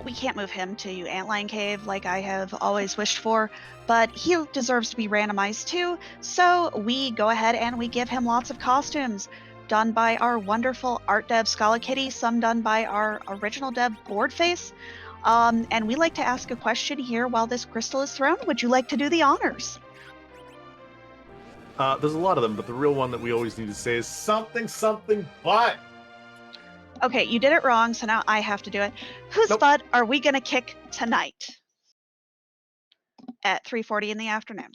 We can't move him to Antlion Cave like I have always wished for, but he deserves to be randomized too. So we go ahead and we give him lots of costumes done by our wonderful art dev Scala Kitty, some done by our original dev Boardface. And we like to ask a question here while this crystal is thrown. Would you like to do the honors? There's a lot of them, but the real one that we always need to say is something, but. Okay, you did it wrong, so now I have to do it. Whose butt are we going to kick tonight at 3:40 in the afternoon?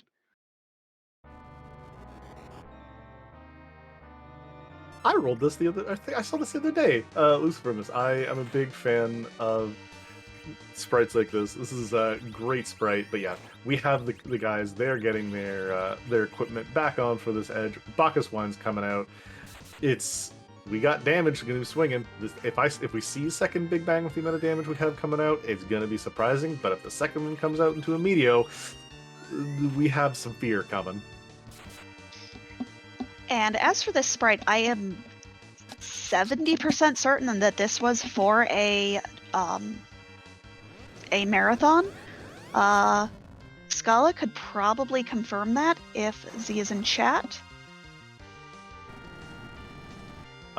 I rolled this I think I saw this the other day. Lucifermus. I am a big fan of sprites like this. This is a great sprite, but yeah, we have the guys. They're getting their equipment back on for this edge. Bacchus Wine's coming out. We got damage going to be swinging. If we see second Big Bang with the amount of damage we have coming out, it's going to be surprising. But if the second one comes out into a Meteo, we have some fear coming. And as for this sprite, I am 70% certain that this was for a marathon. Scala could probably confirm that if Z is in chat.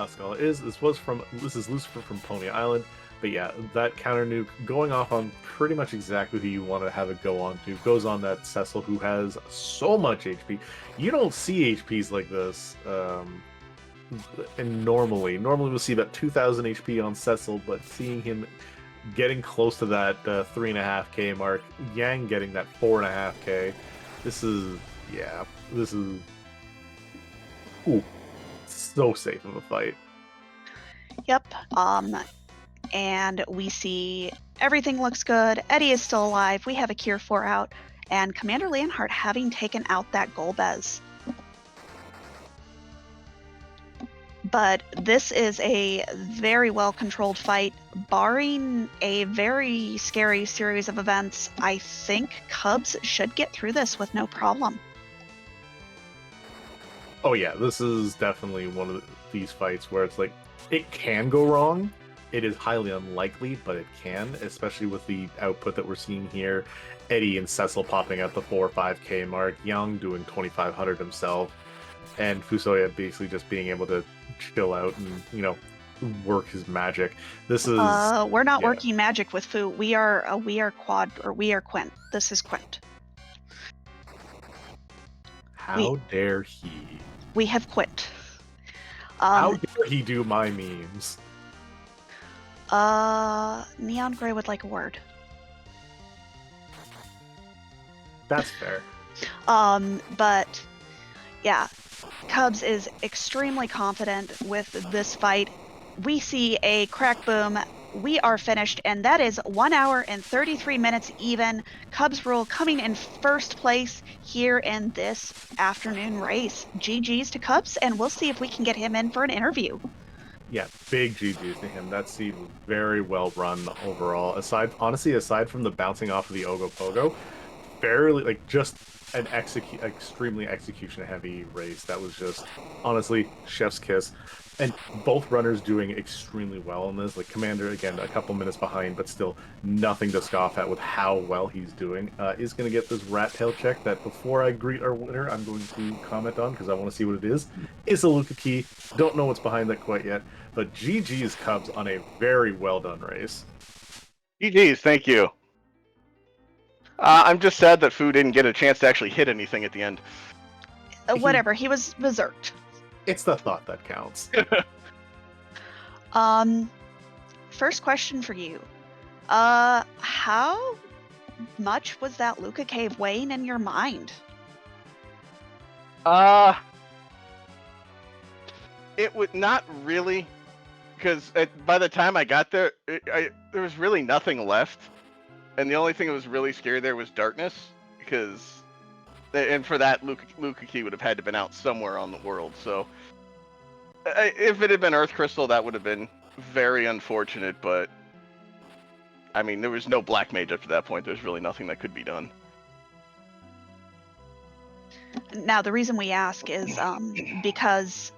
Scala this is Lucifer from Pony Island, but yeah, that counter nuke going off on pretty much exactly who you want to have it go on to. Goes on that Cecil who has so much HP. You don't see HPs like this, and normally we'll see about 2,000 HP on Cecil, but seeing him getting close to that 3.5k mark, Yang getting that 4.5k, this is so safe of a fight. Yep. and we see everything looks good. Eddie is still alive. We have a Cure 4 out, and Commander Leonhart having taken out that Golbez. But this is a very well-controlled fight, barring a very scary series of events. I think Cubs should get through this with no problem. Oh yeah, this is definitely one of these fights where it's like, it can go wrong. It is highly unlikely, but it can, especially with the output that we're seeing here. Eddie and Cecil popping at the 4 or 5K mark, Young doing 2,500 himself, and Fusoya basically just being able to chill out and, work his magic. This is we're not working magic with Fu. We are Quint. This is Quint. How dare he? We have Quint. How dare he do my memes? Neon Gray would like a word. That's fair. But yeah, Cubs is extremely confident with this fight. We see a crack boom. We are finished, and that is 1 hour and 33 minutes even. Cubsrule coming in first place here in this afternoon race. GG's to Cubs, and we'll see if we can get him in for an interview. Yeah, big GG's to him. That seed was very well run overall. Aside from the bouncing off of the Ogopogo, fairly just an extremely execution heavy race. That was just honestly chef's kiss. And both runners doing extremely well in this. Like Commander, again, a couple minutes behind, but still nothing to scoff at with how well he's doing. Is going to get this rat tail check that before I greet our winner, I'm going to comment on because I want to see what it is. It's a Luca key. Don't know what's behind that quite yet. But GG's Cubs on a very well done race. GG's, thank you. I'm just sad that Fu didn't get a chance to actually hit anything at the end. Whatever, he was berserked. It's the thought that counts. First question for you. How much was that Luca Cave weighing in your mind? It would not really, because by the time I got there, there was really nothing left. And the only thing that was really scary there was darkness, and for that, Luca Key would have had to been out somewhere on the world. So if it had been Earth Crystal, that would have been very unfortunate. But I mean, there was no Black Mage up to that point. There's really nothing that could be done. Now, the reason we ask is because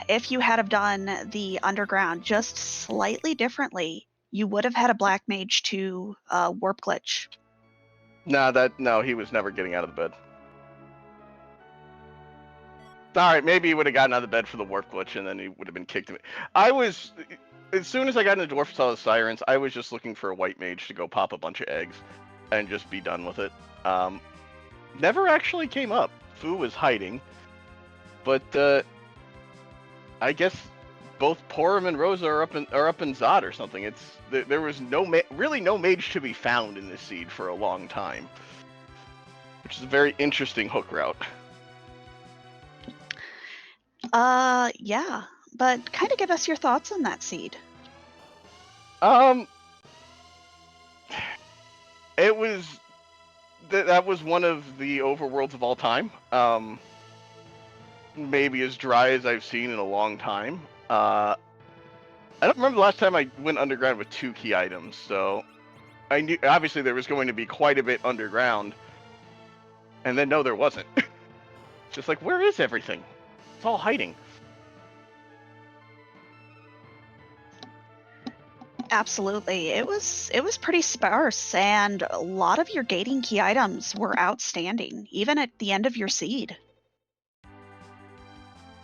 if you had have done the underground just slightly differently, you would have had a Black Mage to Warp Glitch. No, he was never getting out of the bed. All right, maybe he would have gotten out of the bed for the Warp Glitch, and then he would have been kicked. As soon as I got into Dwarf Saw the Sirens, I was just looking for a White Mage to go pop a bunch of eggs and just be done with it. Never actually came up. Fu was hiding, but I guess both Porum and Rosa are up in Zod or something. There was really no mage to be found in this seed for a long time, which is a very interesting hook route. Yeah, but kind of give us your thoughts on that seed. It was that was one of the overworlds of all time. Maybe as dry as I've seen in a long time. I don't remember the last time I went underground with 2 key items, so I knew obviously there was going to be quite a bit underground. And then no, there wasn't. Just like, where is everything? It's all hiding. Absolutely. It was pretty sparse, and a lot of your gating key items were outstanding, even at the end of your seed.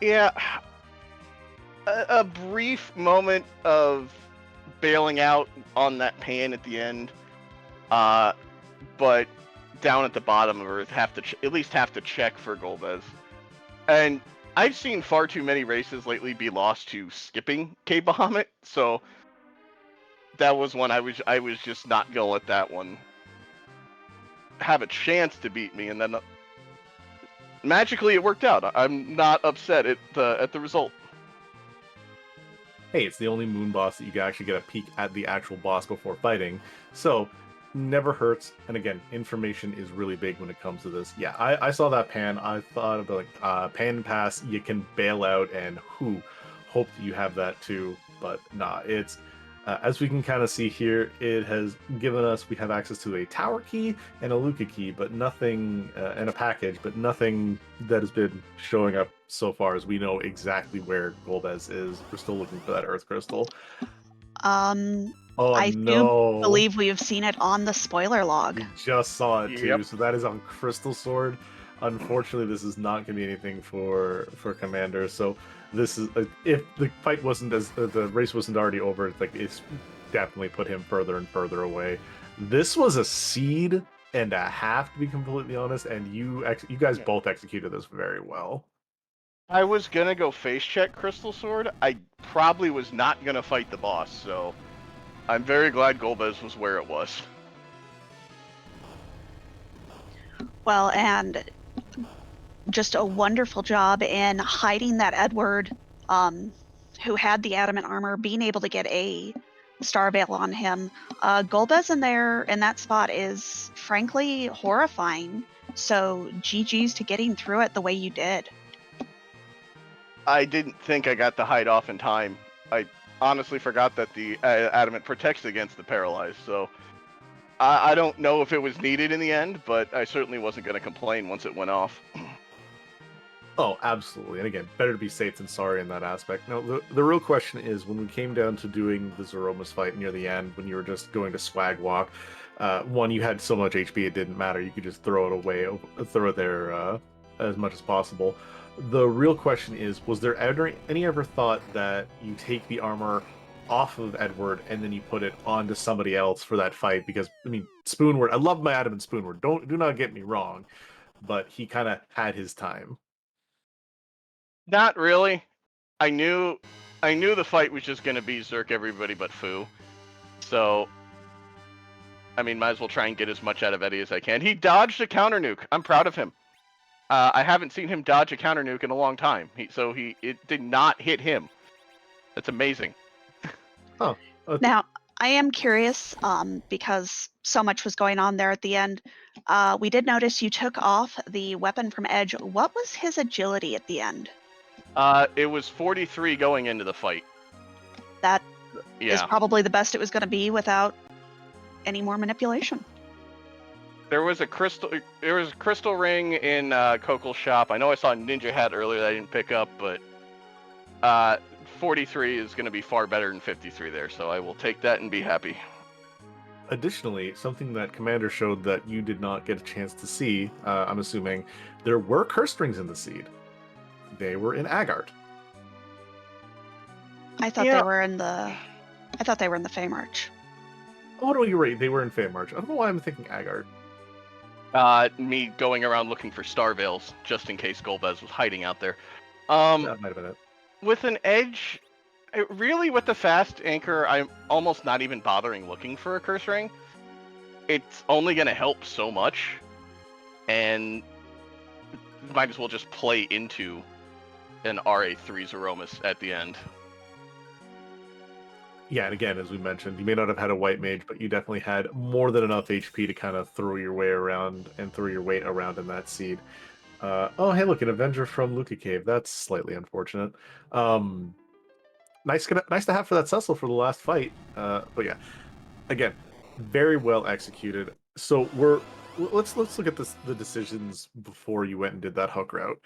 Yeah. A brief moment of bailing out on that pan at the end, but down at the bottom of Earth, at least have to check for Golbez. And I've seen far too many races lately be lost to skipping Cave Bahamut, so that was one I was just not gonna let that one have a chance to beat me, and then magically it worked out. I'm not upset at the result. hey, it's the only moon boss that you can actually get a peek at the actual boss before fighting. So never hurts. And again, information is really big when it comes to this. Yeah, I saw that pan. I thought about like pan pass. You can bail out, and hope that you have that too. But nah, it's as we can kind of see here, it has given us, we have access to a tower key and a Luca key, but nothing, and a package, but nothing that has been showing up so far as we know exactly where Golbez is. We're still looking for that Earth Crystal. Oh I do no! believe we have seen it on the spoiler log. You just saw it too, Yep. so that is on Crystal Sword. Unfortunately, this is not going to be anything for Commander. So this is if the fight wasn't as the race wasn't already over, like it's definitely put him further and further away. This was a seed and a half, to be completely honest, and you guys both executed this very well. I was gonna go face check Crystal Sword. I probably was not gonna fight the boss, so I'm very glad Golbez was where it was. Well, and just a wonderful job in hiding that Edward, who had the adamant armor, being able to get a star veil on him. Golbez in that spot is frankly horrifying. So GG's to getting through it the way you did. I didn't think I got the hide off in time. I honestly forgot that the adamant protects against the paralyzed, so I don't know if it was needed in the end, but I certainly wasn't going to complain once it went off. Oh, absolutely. And again, better to be safe than sorry in that aspect. Now, the real question is when we came down to doing the Zeromus fight near the end, when you were just going to swag walk, one, you had so much HP it didn't matter. You could just throw it away, throw it there as much as possible. The real question is, was there any ever thought that you take the armor off of Edward and then you put it onto somebody else for that fight? Because, I mean, Spoonward, I love my Adamant Spoonward. Do not get me wrong, but he kind of had his time. Not really. I knew the fight was just going to be Zerk everybody but Fu. So, I mean, might as well try and get as much out of Eddie as I can. He dodged a counter nuke. I'm proud of him. I haven't seen him dodge a counter nuke in a long time. It did not hit him. That's amazing. Oh. Now, I am curious, because so much was going on there at the end. We did notice you took off the weapon from Edge. What was his agility at the end? It was 43 going into the fight. That is Yeah. probably the best it was going to be without any more manipulation. There was a crystal ring in Kokel's shop. I know I saw a ninja hat earlier that I didn't pick up, but 43 is going to be far better than 53 there, so I will take that and be happy. Additionally, something that Commander showed that you did not get a chance to see, I'm assuming, there were curse rings in the seed. They were in Agart. I thought they were in the Fey March. Oh no, you're right. They were in Fan March. I don't know why I'm thinking Agart. Me going around looking for star veils just in case Golbez was hiding out there. That might have been it. With an edge, really with the fast anchor, I'm almost not even bothering looking for a curse ring. It's only going to help so much, and might as well just play into an RA3 Zeromus at the end. Yeah, and again, as we mentioned, you may not have had a white mage, but you definitely had more than enough HP to kind of throw your way around and throw your weight around in that seed. Oh, hey, look, an Avenger from Luca Cave. That's slightly unfortunate. Nice to have for that Cecil for the last fight. But yeah, again, very well executed. So let's look at the decisions before you went and did that hook route.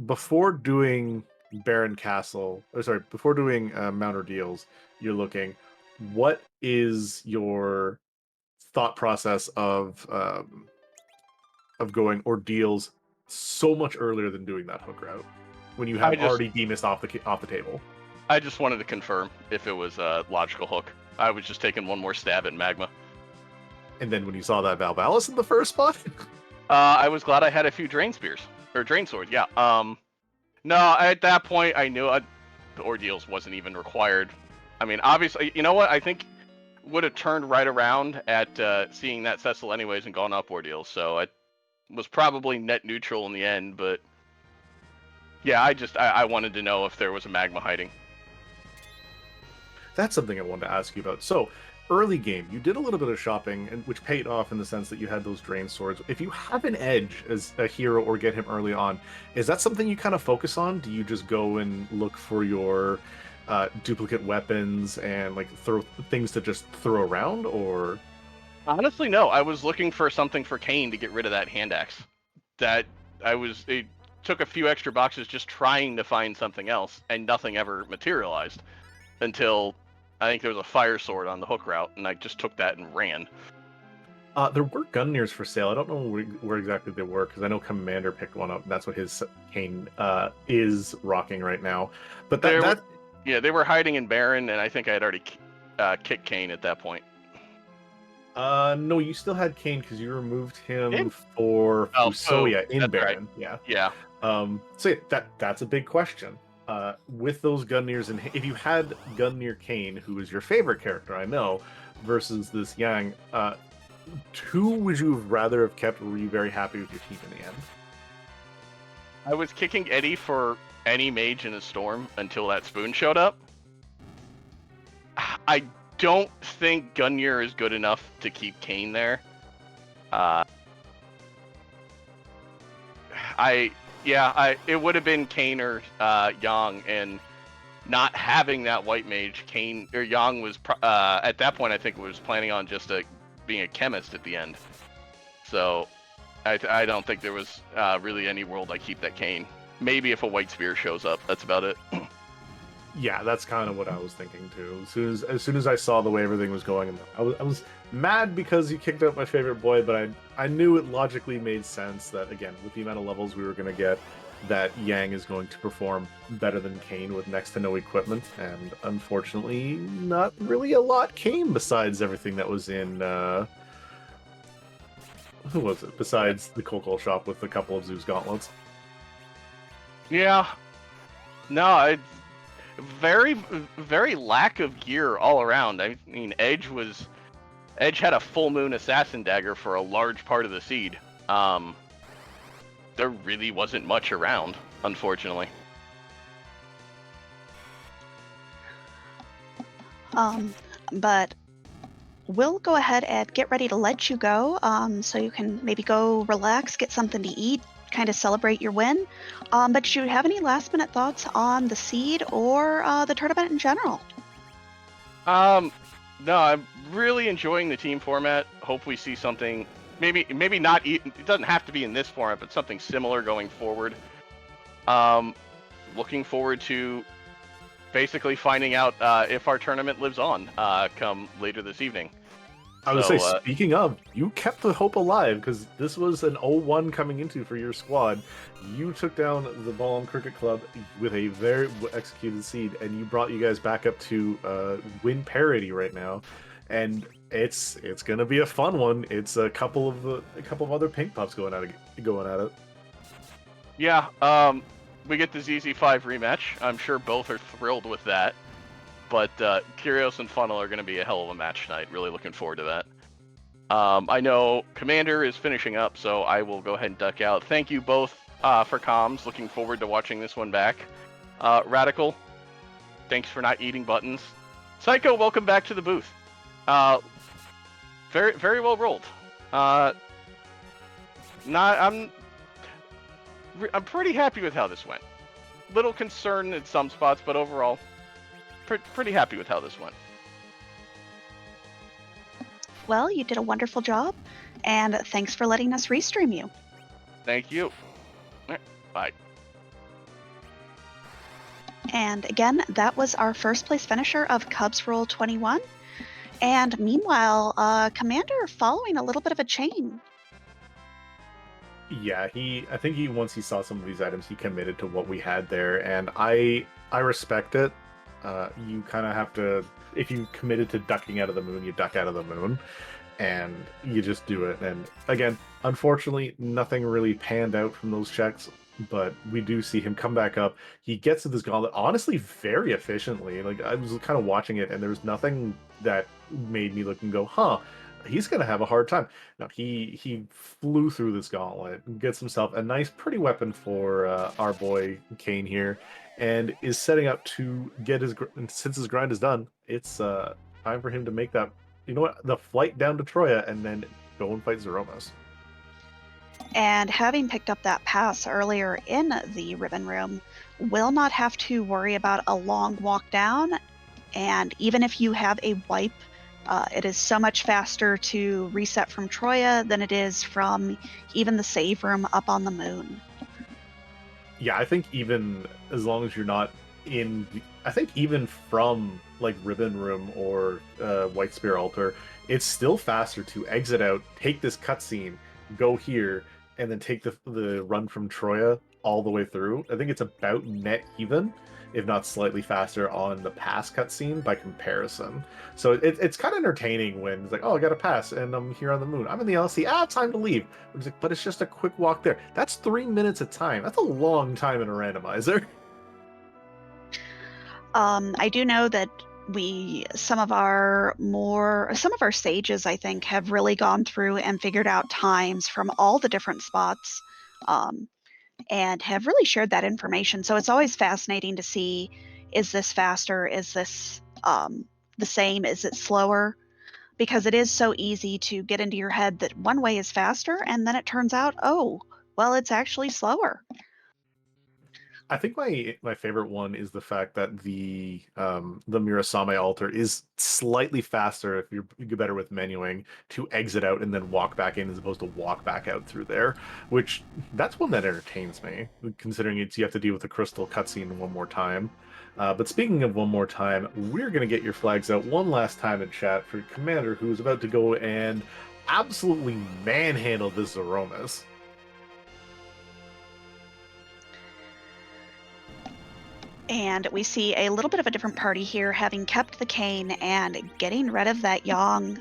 Before doing Baron Castle, before doing Mount Ordeals, you're looking. What is your thought process of going Ordeals so much earlier than doing that hook route when you have already demissed off the table? I just wanted to confirm if it was a logical hook. I was just taking one more stab at Magma. And then when you saw that Valvalis in the first spot, I was glad I had a few Drain Spears or Drain Swords. Yeah. No, at that point I knew the Ordeals wasn't even required. I mean, obviously, you know what? I think would have turned right around at seeing that Cecil anyways and gone up Ordeals. So it was probably net neutral in the end. But yeah, I wanted to know if there was a Magma hiding. that's something I wanted to ask you about. So, early game, you did a little bit of shopping, and which paid off in the sense that you had those drain swords. If you have an edge as a hero or get him early on, is that something you kind of focus on? Do you just go and look for your duplicate weapons and like throw things to just throw around, or? Honestly, no. I was looking for something for Kane to get rid of that hand axe. It took a few extra boxes just trying to find something else, and nothing ever materialized until I think there was a fire sword on the hook route, and I just took that and ran. There were Gunniers for sale. I don't know where exactly they were, because I know Commander picked one up, and that's what his Kane is rocking right now. But they were hiding in Baron, and I think I had already kicked Kane at that point. No, you still had Kane because you removed him for Fusoya in Baron. Right. Yeah. So yeah, that's a big question. With those Gunniers, and if you had Gunnier Kane, who is your favorite character, I know, versus this Yang, who would you rather have kept? Or were you very happy with your team in the end? I was kicking Eddie for any mage in a storm until that spoon showed up. I don't think Gunnier is good enough to keep Kane there. It would have been Kane or Yang, and not having that white mage, Kane or Yang was at that point I think was planning on just being a chemist at the end. So I don't think there was really any world I keep that Kane. Maybe if a white spear shows up, that's about it. Yeah, that's kind of what I was thinking too. As soon as I saw the way everything was going, I was mad because you kicked out my favorite boy, but I knew it logically made sense that, again, with the amount of levels we were going to get, that Yang is going to perform better than Kane with next to no equipment, and unfortunately, not really a lot came besides everything that was in. Who was it? Besides the Coco shop with a couple of Zeus gauntlets. Yeah. No, very, very lack of gear all around. I mean, Edge had a full moon assassin dagger for a large part of the seed. There really wasn't much around, unfortunately. But we'll go ahead and get ready to let you go, so you can maybe go relax, get something to eat, kind of celebrate your win. But do you have any last minute thoughts on the seed or the tournament in general? No, I'm really enjoying the team format. Hope we see something. Maybe not. It doesn't have to be in this format, but something similar going forward. Looking forward to basically finding out if our tournament lives on come later this evening. I would say, speaking of, you kept the hope alive, because this was an 0-1 coming into for your squad. You took down the Balamb Cricket Club with a very executed seed, and you brought you guys back up to win parity right now. And it's gonna be a fun one. It's a couple of other pink pups going at it. Yeah, we get the ZZ5 rematch. I'm sure both are thrilled with that. But Kyrios and Funnel are going to be a hell of a match tonight. Really looking forward to that. I know Commander is finishing up, so I will go ahead and duck out. Thank you both for comms. Looking forward to watching this one back. Radical, thanks for not eating buttons. Psycho, welcome back to the booth. Very, very well rolled. I'm pretty happy with how this went. Little concerned in some spots, but overall, pretty happy with how this went. Well, you did a wonderful job, and thanks for letting us restream you. Thank you. Bye. And again, that was our first place finisher of Cubsrule21. And meanwhile, Commander following a little bit of a chain. Yeah, I think once he saw some of these items, he committed to what we had there, and I respect it. You kind of have to, if you committed to ducking out of the moon, you duck out of the moon, and you just do it. And again, unfortunately, nothing really panned out from those checks, but we do see him come back up. He gets to this gauntlet, honestly, very efficiently. Like, I was kind of watching it, and there was nothing that made me look and go, huh. he's going to have a hard time. Now, he flew through this gauntlet, gets himself a nice, pretty weapon for our boy Kane here, and is setting up to get his, since his grind is done, it's time for him to make that, you know what, the flight down to Troya and then go and fight Zeromus. And having picked up that pass earlier in the ribbon room, will not have to worry about a long walk down. And even if you have a wipe, it is so much faster to reset from Troya than it is from even the save room up on the moon. Yeah, I think even as long as you're not in, I think even from like Ribbon Room or White Spear Altar, it's still faster to exit out, take this cutscene, go here, and then take the run from Troya all the way through. I think it's about net even, if not slightly faster on the pass cutscene by comparison. So it's kind of entertaining when it's like, oh, I got a pass and I'm here on the moon. I'm in the LC. Time to leave. It's like, but it's just a quick walk there. That's 3 minutes of time. That's a long time in a randomizer. I do know that some of our sages, I think, have really gone through and figured out times from all the different spots, and have really shared that information. So it's always fascinating to see, is this faster? Is this the same? Is it slower? Because it is so easy to get into your head that one way is faster, and then it turns out, oh, well, it's actually slower. I think my favorite one is the fact that the Murasame altar is slightly faster if you're better with menuing to exit out and then walk back in as opposed to walk back out through there, which that's one that entertains me, considering you have to deal with the crystal cutscene one more time. But speaking of one more time, we're going to get your flags out one last time in chat for Commander, who's about to go and absolutely manhandle this Zeromus. And we see a little bit of a different party here, having kept the Kane and getting rid of that Yang.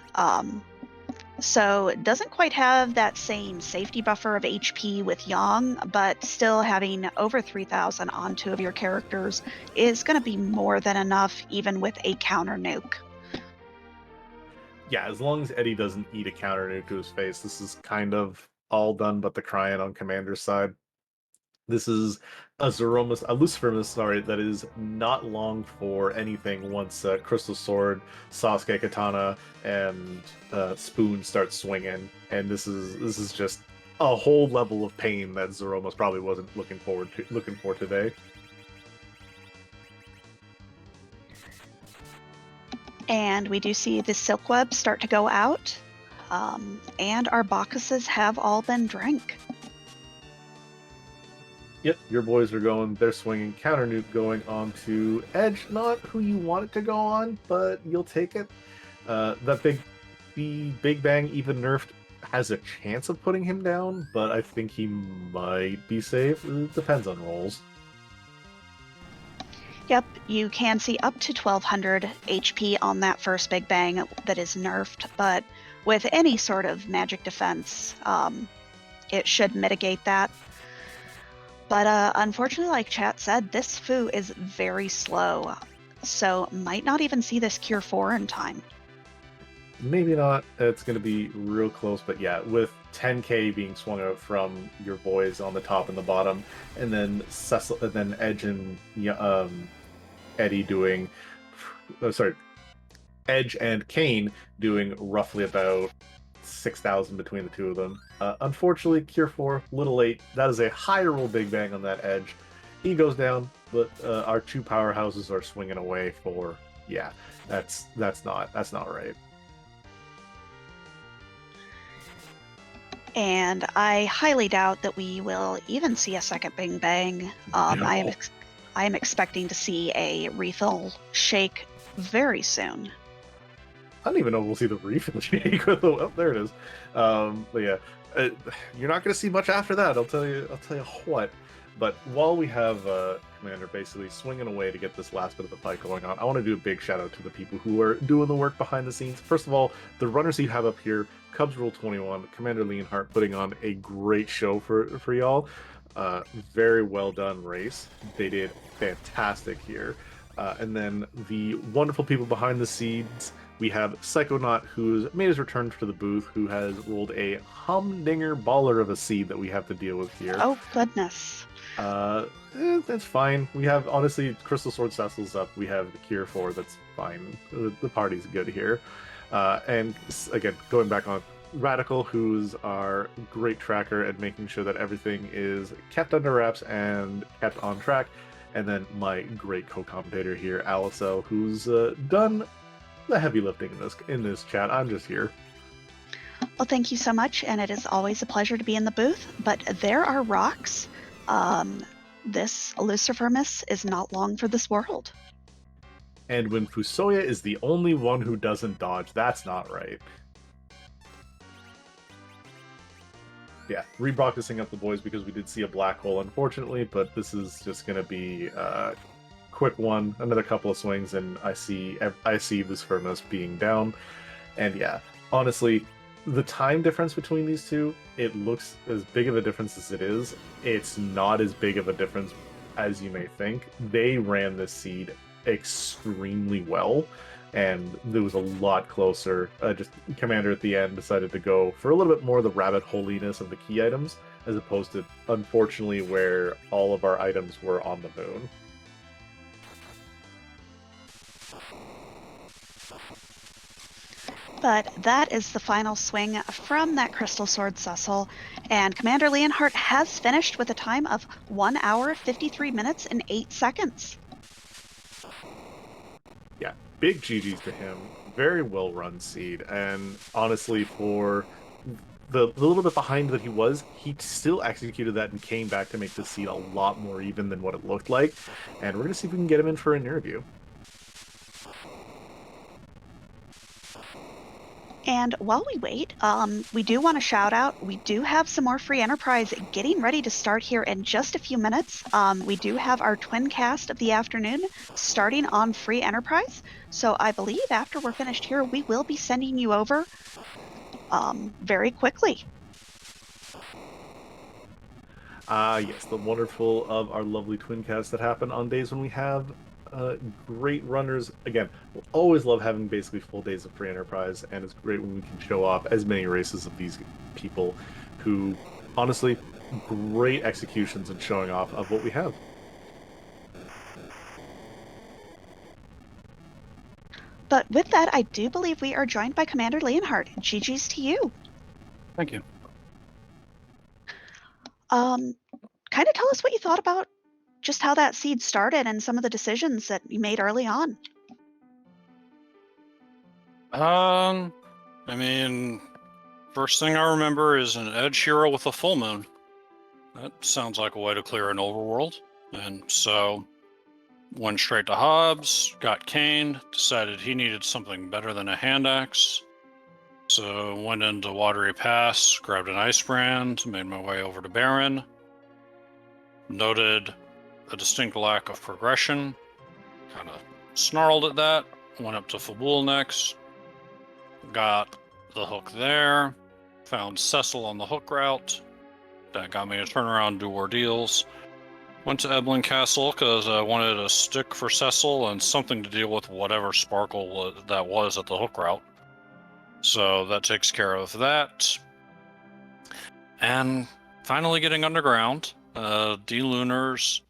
So it doesn't quite have that same safety buffer of HP with Yang, but still having over 3,000 on 2 of your characters is going to be more than enough, even with a counter nuke. Yeah, as long as Eddie doesn't eat a counter nuke to his face, this is kind of all done but the crying on Commander's side. This is a Lucifermus, sorry, that is not long for anything once Crystal Sword, Sasuke Katana, and Spoon start swinging, and this is just a whole level of pain that Zeromus probably wasn't looking for today. And we do see the silk web start to go out, and our Bacchuses have all been drank. Yep, your boys are going, they're swinging, counter nuke going on to Edge, not who you want it to go on, but you'll take it. That Big Bang, even nerfed, has a chance of putting him down, but I think he might be safe. It depends on rolls. Yep, you can see up to 1,200 HP on that first Big Bang that is nerfed, but with any sort of magic defense, it should mitigate that. But unfortunately, like chat said, this Fu is very slow, so might not even see this Cure 4 in time. Maybe not. It's going to be real close, but yeah, with 10k being swung out from your boys on the top and the bottom, and then Edge and Eddie doing, Edge and Kane doing roughly about 6,000 between the two of them. Unfortunately, Cure 4, little late. That is a high roll Big Bang on that Edge. He goes down, but our 2 powerhouses are swinging away for, yeah, that's not right. And I highly doubt that we will even see a second Big Bang. I am expecting to see a refill shake very soon. I don't even know if we'll see the refill shake. Oh, there it is. But yeah, you're not going to see much after that. I'll tell you what. But while we have Commander basically swinging away to get this last bit of the fight going on, I want to do a big shout out to the people who are doing the work behind the scenes. First of all, the runners you have up here, Cubsrule21, Commander Leonhart, putting on a great show for y'all. Very well done race. They did fantastic here. And then the wonderful people behind the scenes, we have Psychonaut, who's made his return to the booth, who has rolled a humdinger baller of a seed that we have to deal with here. Oh, goodness. That's fine. We have, honestly, Crystal Sword Cecil's up. We have the Cure 4, that's fine. The party's good here. And again, going back on Radical, who's our great tracker at making sure that everything is kept under wraps and kept on track. And then my great co-commentator here, Alicel, who's done the heavy lifting in this chat. I'm just here. Well, thank you so much, and it is always a pleasure to be in the booth. But there are rocks. This Lucifermus is not long for this world. And when Fusoya is the only one who doesn't dodge, that's not right. Yeah, rebroadcasting up the boys because we did see a black hole, unfortunately, but this is just going to be a quick one, another couple of swings, and I see Lucifermus being down. And yeah, honestly, the time difference between these two, it looks as big of a difference as it is. It's not as big of a difference as you may think. They ran this seed extremely well, and it was a lot closer. Just Commander at the end decided to go for a little bit more of the rabbit holiness of the key items, as opposed to, unfortunately, where all of our items were on the moon. But that is the final swing from that Crystal Sword Cecil, and Commander Leonhart has finished with a time of 1 hour, 53 minutes, and 8 seconds. Yeah, big GG's to him. Very well run seed, and honestly, for the little bit behind that he was, he still executed that and came back to make the seed a lot more even than what it looked like. And we're going to see if we can get him in for an interview. And while we wait, we do want to shout out, we do have some more free enterprise getting ready to start here in just a few minutes. We do have our twin cast of the afternoon starting on free enterprise. So I believe after we're finished here, we will be sending you over very quickly. Yes, the wonderful of our lovely twin casts that happen on days when we have great runners. Again, we'll always love having basically full days of free enterprise, and it's great when we can show off as many races of these people who, honestly, great executions and showing off of what we have. But with that, I do believe we are joined by Commander Leonhart. GG's to you. Thank you. Kind of tell us what you thought about just how that seed started and some of the decisions that you made early on. I mean, first thing I remember is an edge hero with a full moon. That sounds like a way to clear an overworld. And so went straight to Hobbs, got caned, decided he needed something better than a hand axe. So went into Watery Pass, grabbed an ice brand, made my way over to Baron. Noted a distinct lack of progression, kind of snarled at that, went up to Fabul next, got the hook there, found Cecil on the hook route, that got me to turn around and do ordeals. Went to Eblan Castle because I wanted a stick for Cecil and something to deal with whatever sparkle that was at the hook route. So that takes care of that. And finally getting underground, D-Lunars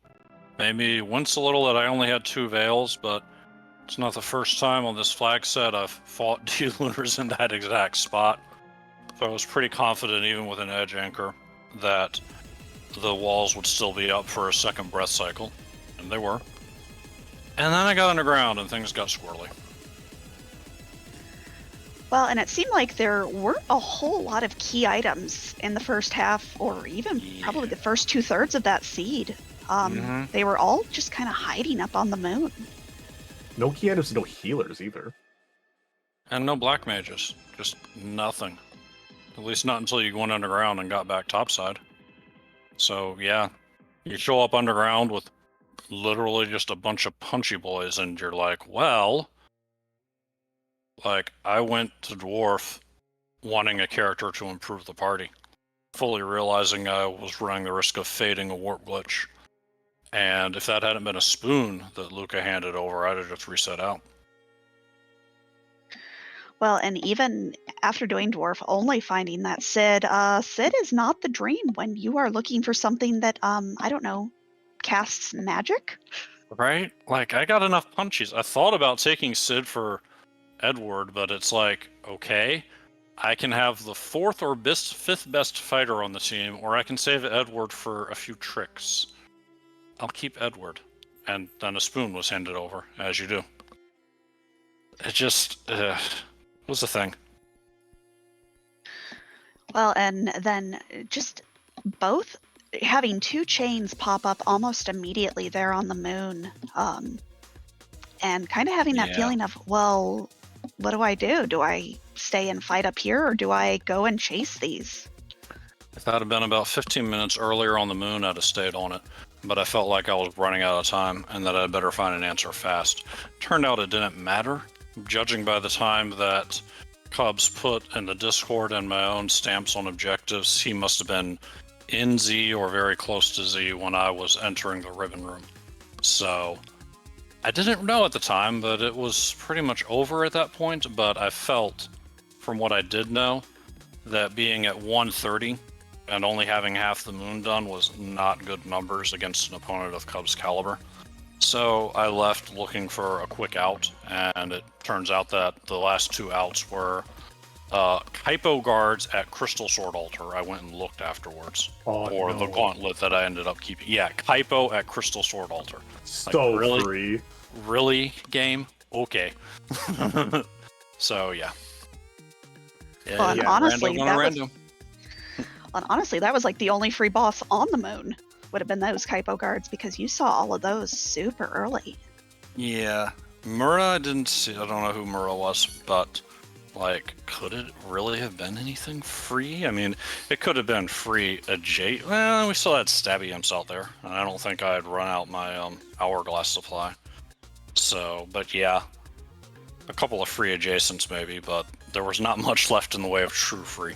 made me wince a little that I only had 2 Veils, but it's not the first time on this flag set I've fought D-Lunars in that exact spot. So I was pretty confident, even with an edge anchor, that the walls would still be up for a second breath cycle, and they were. And then I got underground and things got squirrely. Well, and it seemed like there weren't a whole lot of key items in the first half, or even probably the first 2/3 of that seed. They were all just kind of hiding up on the moon. No key items, no healers either. And no black mages, just nothing. At least not until you went underground and got back topside. So yeah, you show up underground with literally just a bunch of punchy boys and you're like, well, like I went to Dwarf wanting a character to improve the party, fully realizing I was running the risk of fading a warp glitch. And if that hadn't been a spoon that Luca handed over, I'd have just reset out. Well, and even after doing Dwarf, only finding that Sid is not the dream when you are looking for something that, I don't know, casts magic? Right? Like, I got enough punchies. I thought about taking Sid for Edward, but it's like, okay, I can have the fourth or fifth best fighter on the team, or I can save Edward for a few tricks. I'll keep Edward. And then a spoon was handed over, as you do. It just was a thing. Well, and then just both having two chains pop up almost immediately there on the moon, and kind of having that feeling of, well, what do I do? Do I stay and fight up here, or do I go and chase these? If that had been about 15 minutes earlier on the moon, I'd have stayed on it. But I felt like I was running out of time and that I'd better find an answer fast. Turned out it didn't matter, judging by the time that Cubs put in the Discord and my own stamps on objectives. He must have been in Z or very close to Z when I was entering the ribbon room. So I didn't know at the time, but it was pretty much over at that point. But I felt, from what I did know, that being at 130 and only having half the moon done was not good numbers against an opponent of Cubs caliber. So I left looking for a quick out, and it turns out that the last two outs were Hypo guards at Crystal Sword Altar. I went and looked afterwards. The gauntlet that I ended up keeping. Yeah, Hypo at Crystal Sword Altar. So like, really? Free. Really, game? Okay. So, yeah. Well, and honestly, random. And honestly, that was like the only free boss on the moon would have been those Kypo guards, because you saw all of those super early. Yeah. Mura, I didn't see. I don't know who Mura was, but, like, could it really have been anything free? I mean, it could have been free adjacent. Well, we still had Stabby Imps out there, and I don't think I had run out my hourglass supply. So, but yeah, a couple of free adjacents maybe, but there was not much left in the way of true free.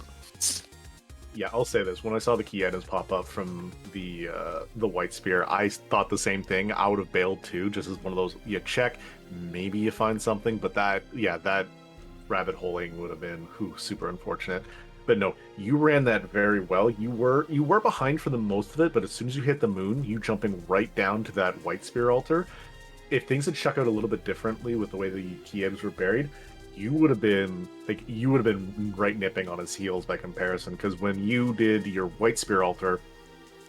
Yeah, I'll say this. When I saw the Kietas pop up from the White Spear, I thought the same thing. I would have bailed too, just as one of those, you check, maybe you find something, but that rabbit holing would have been super unfortunate. But no, you ran that very well. You were behind for the most of it, but as soon as you hit the moon, you jumping right down to that White Spear altar. If things had shook out a little bit differently with the way the Kietas were buried, you would have been right nipping on his heels by comparison, because when you did your White Spear altar,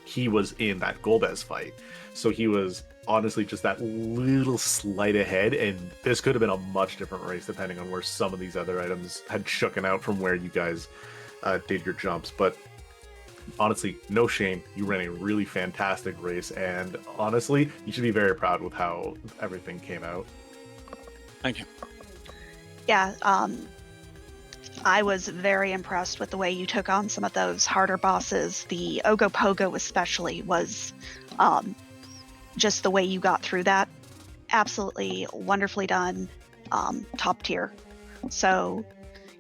he was in that Golbez fight. So he was honestly just that little slight ahead, and this could have been a much different race depending on where some of these other items had shooken out from where you guys did your jumps. But honestly, no shame. You ran a really fantastic race, and honestly, you should be very proud with how everything came out. Thank you. Yeah, I was very impressed with the way you took on some of those harder bosses. The Ogopogo especially was just the way you got through that. Absolutely wonderfully done, top tier. So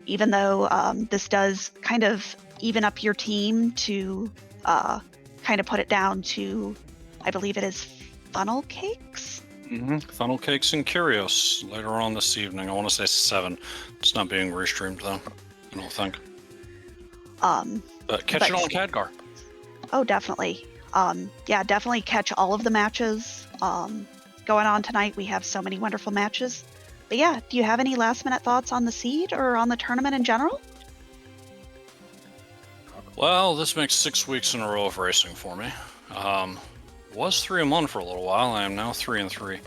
even though this does kind of even up your team to kind of put it down to, I believe it is funnel cakes? Mm-hmm. Funnel Cakes and Curios later on this evening. I want to say 7. It's not being restreamed though, I don't think. But catch it on Khadgar. Oh, definitely. Yeah, definitely catch all of the matches going on tonight. We have so many wonderful matches. But yeah, do you have any last minute thoughts on the seed or on the tournament in general? Well, this makes 6 weeks in a row of racing for me. Was 3-1 for a little while. I am now 3-3.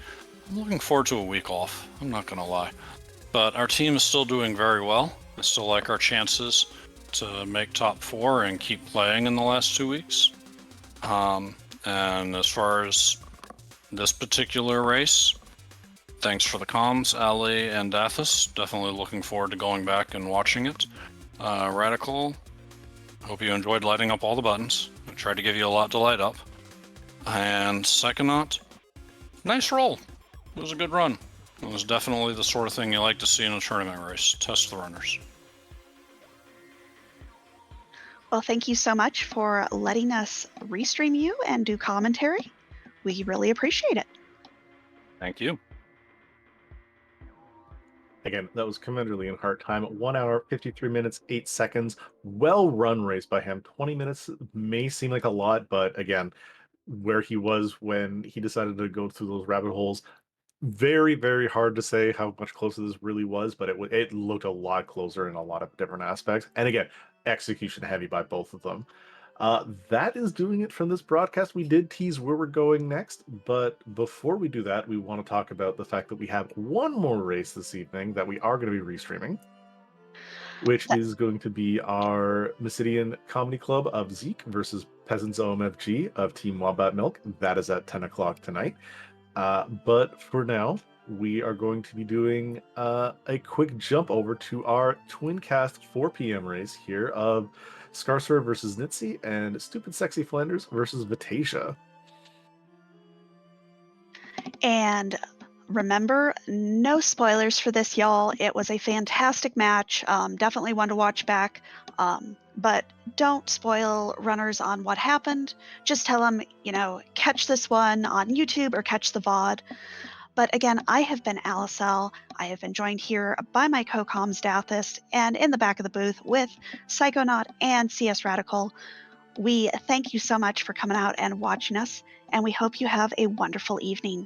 I'm looking forward to a week off, I'm not gonna lie. But our team is still doing very well. I still like our chances to make top 4 and keep playing in the last 2 weeks. And as far as this particular race, thanks for the comms, Ali and Dathis. Definitely looking forward to going back and watching it. Radical, hope you enjoyed lighting up all the buttons. I tried to give you a lot to light up. And Psychonaut, nice roll. It was a good run. It was definitely the sort of thing you like to see in a tournament race. Test the runners. Well, thank you so much for letting us restream you and do commentary. We really appreciate it. Thank you. Again, that was Commander Leonhart time, 1 hour, 53 minutes, 8 seconds. Well run race by him. 20 minutes may seem like a lot, but again, where he was when he decided to go through those rabbit holes, very, very hard to say how much closer this really was, but it looked a lot closer in a lot of different aspects. And again, execution heavy by both of them. That is doing it from this broadcast. We did tease where we're going next, but before we do that, we want to talk about the fact that we have one more race this evening that we are going to be restreaming, which is going to be our Mysidian Comedy Club of Zeke versus Peasants OMFG of Team Wombat Milk. That is at 10 o'clock tonight. But for now, we are going to be doing a quick jump over to our Twincast 4 p.m. race here of Scarsor versus Nitsi and Stupid Sexy Flanders versus Vitasia. And remember, no spoilers for this, y'all. It was a fantastic match. Definitely one to watch back. But don't spoil runners on what happened. Just tell them, catch this one on YouTube or catch the VOD. But again, I have been Alicel. I have been joined here by my co-coms Dathis and in the back of the booth with Psychonaut and CS Radical. We thank you so much for coming out and watching us, and we hope you have a wonderful evening.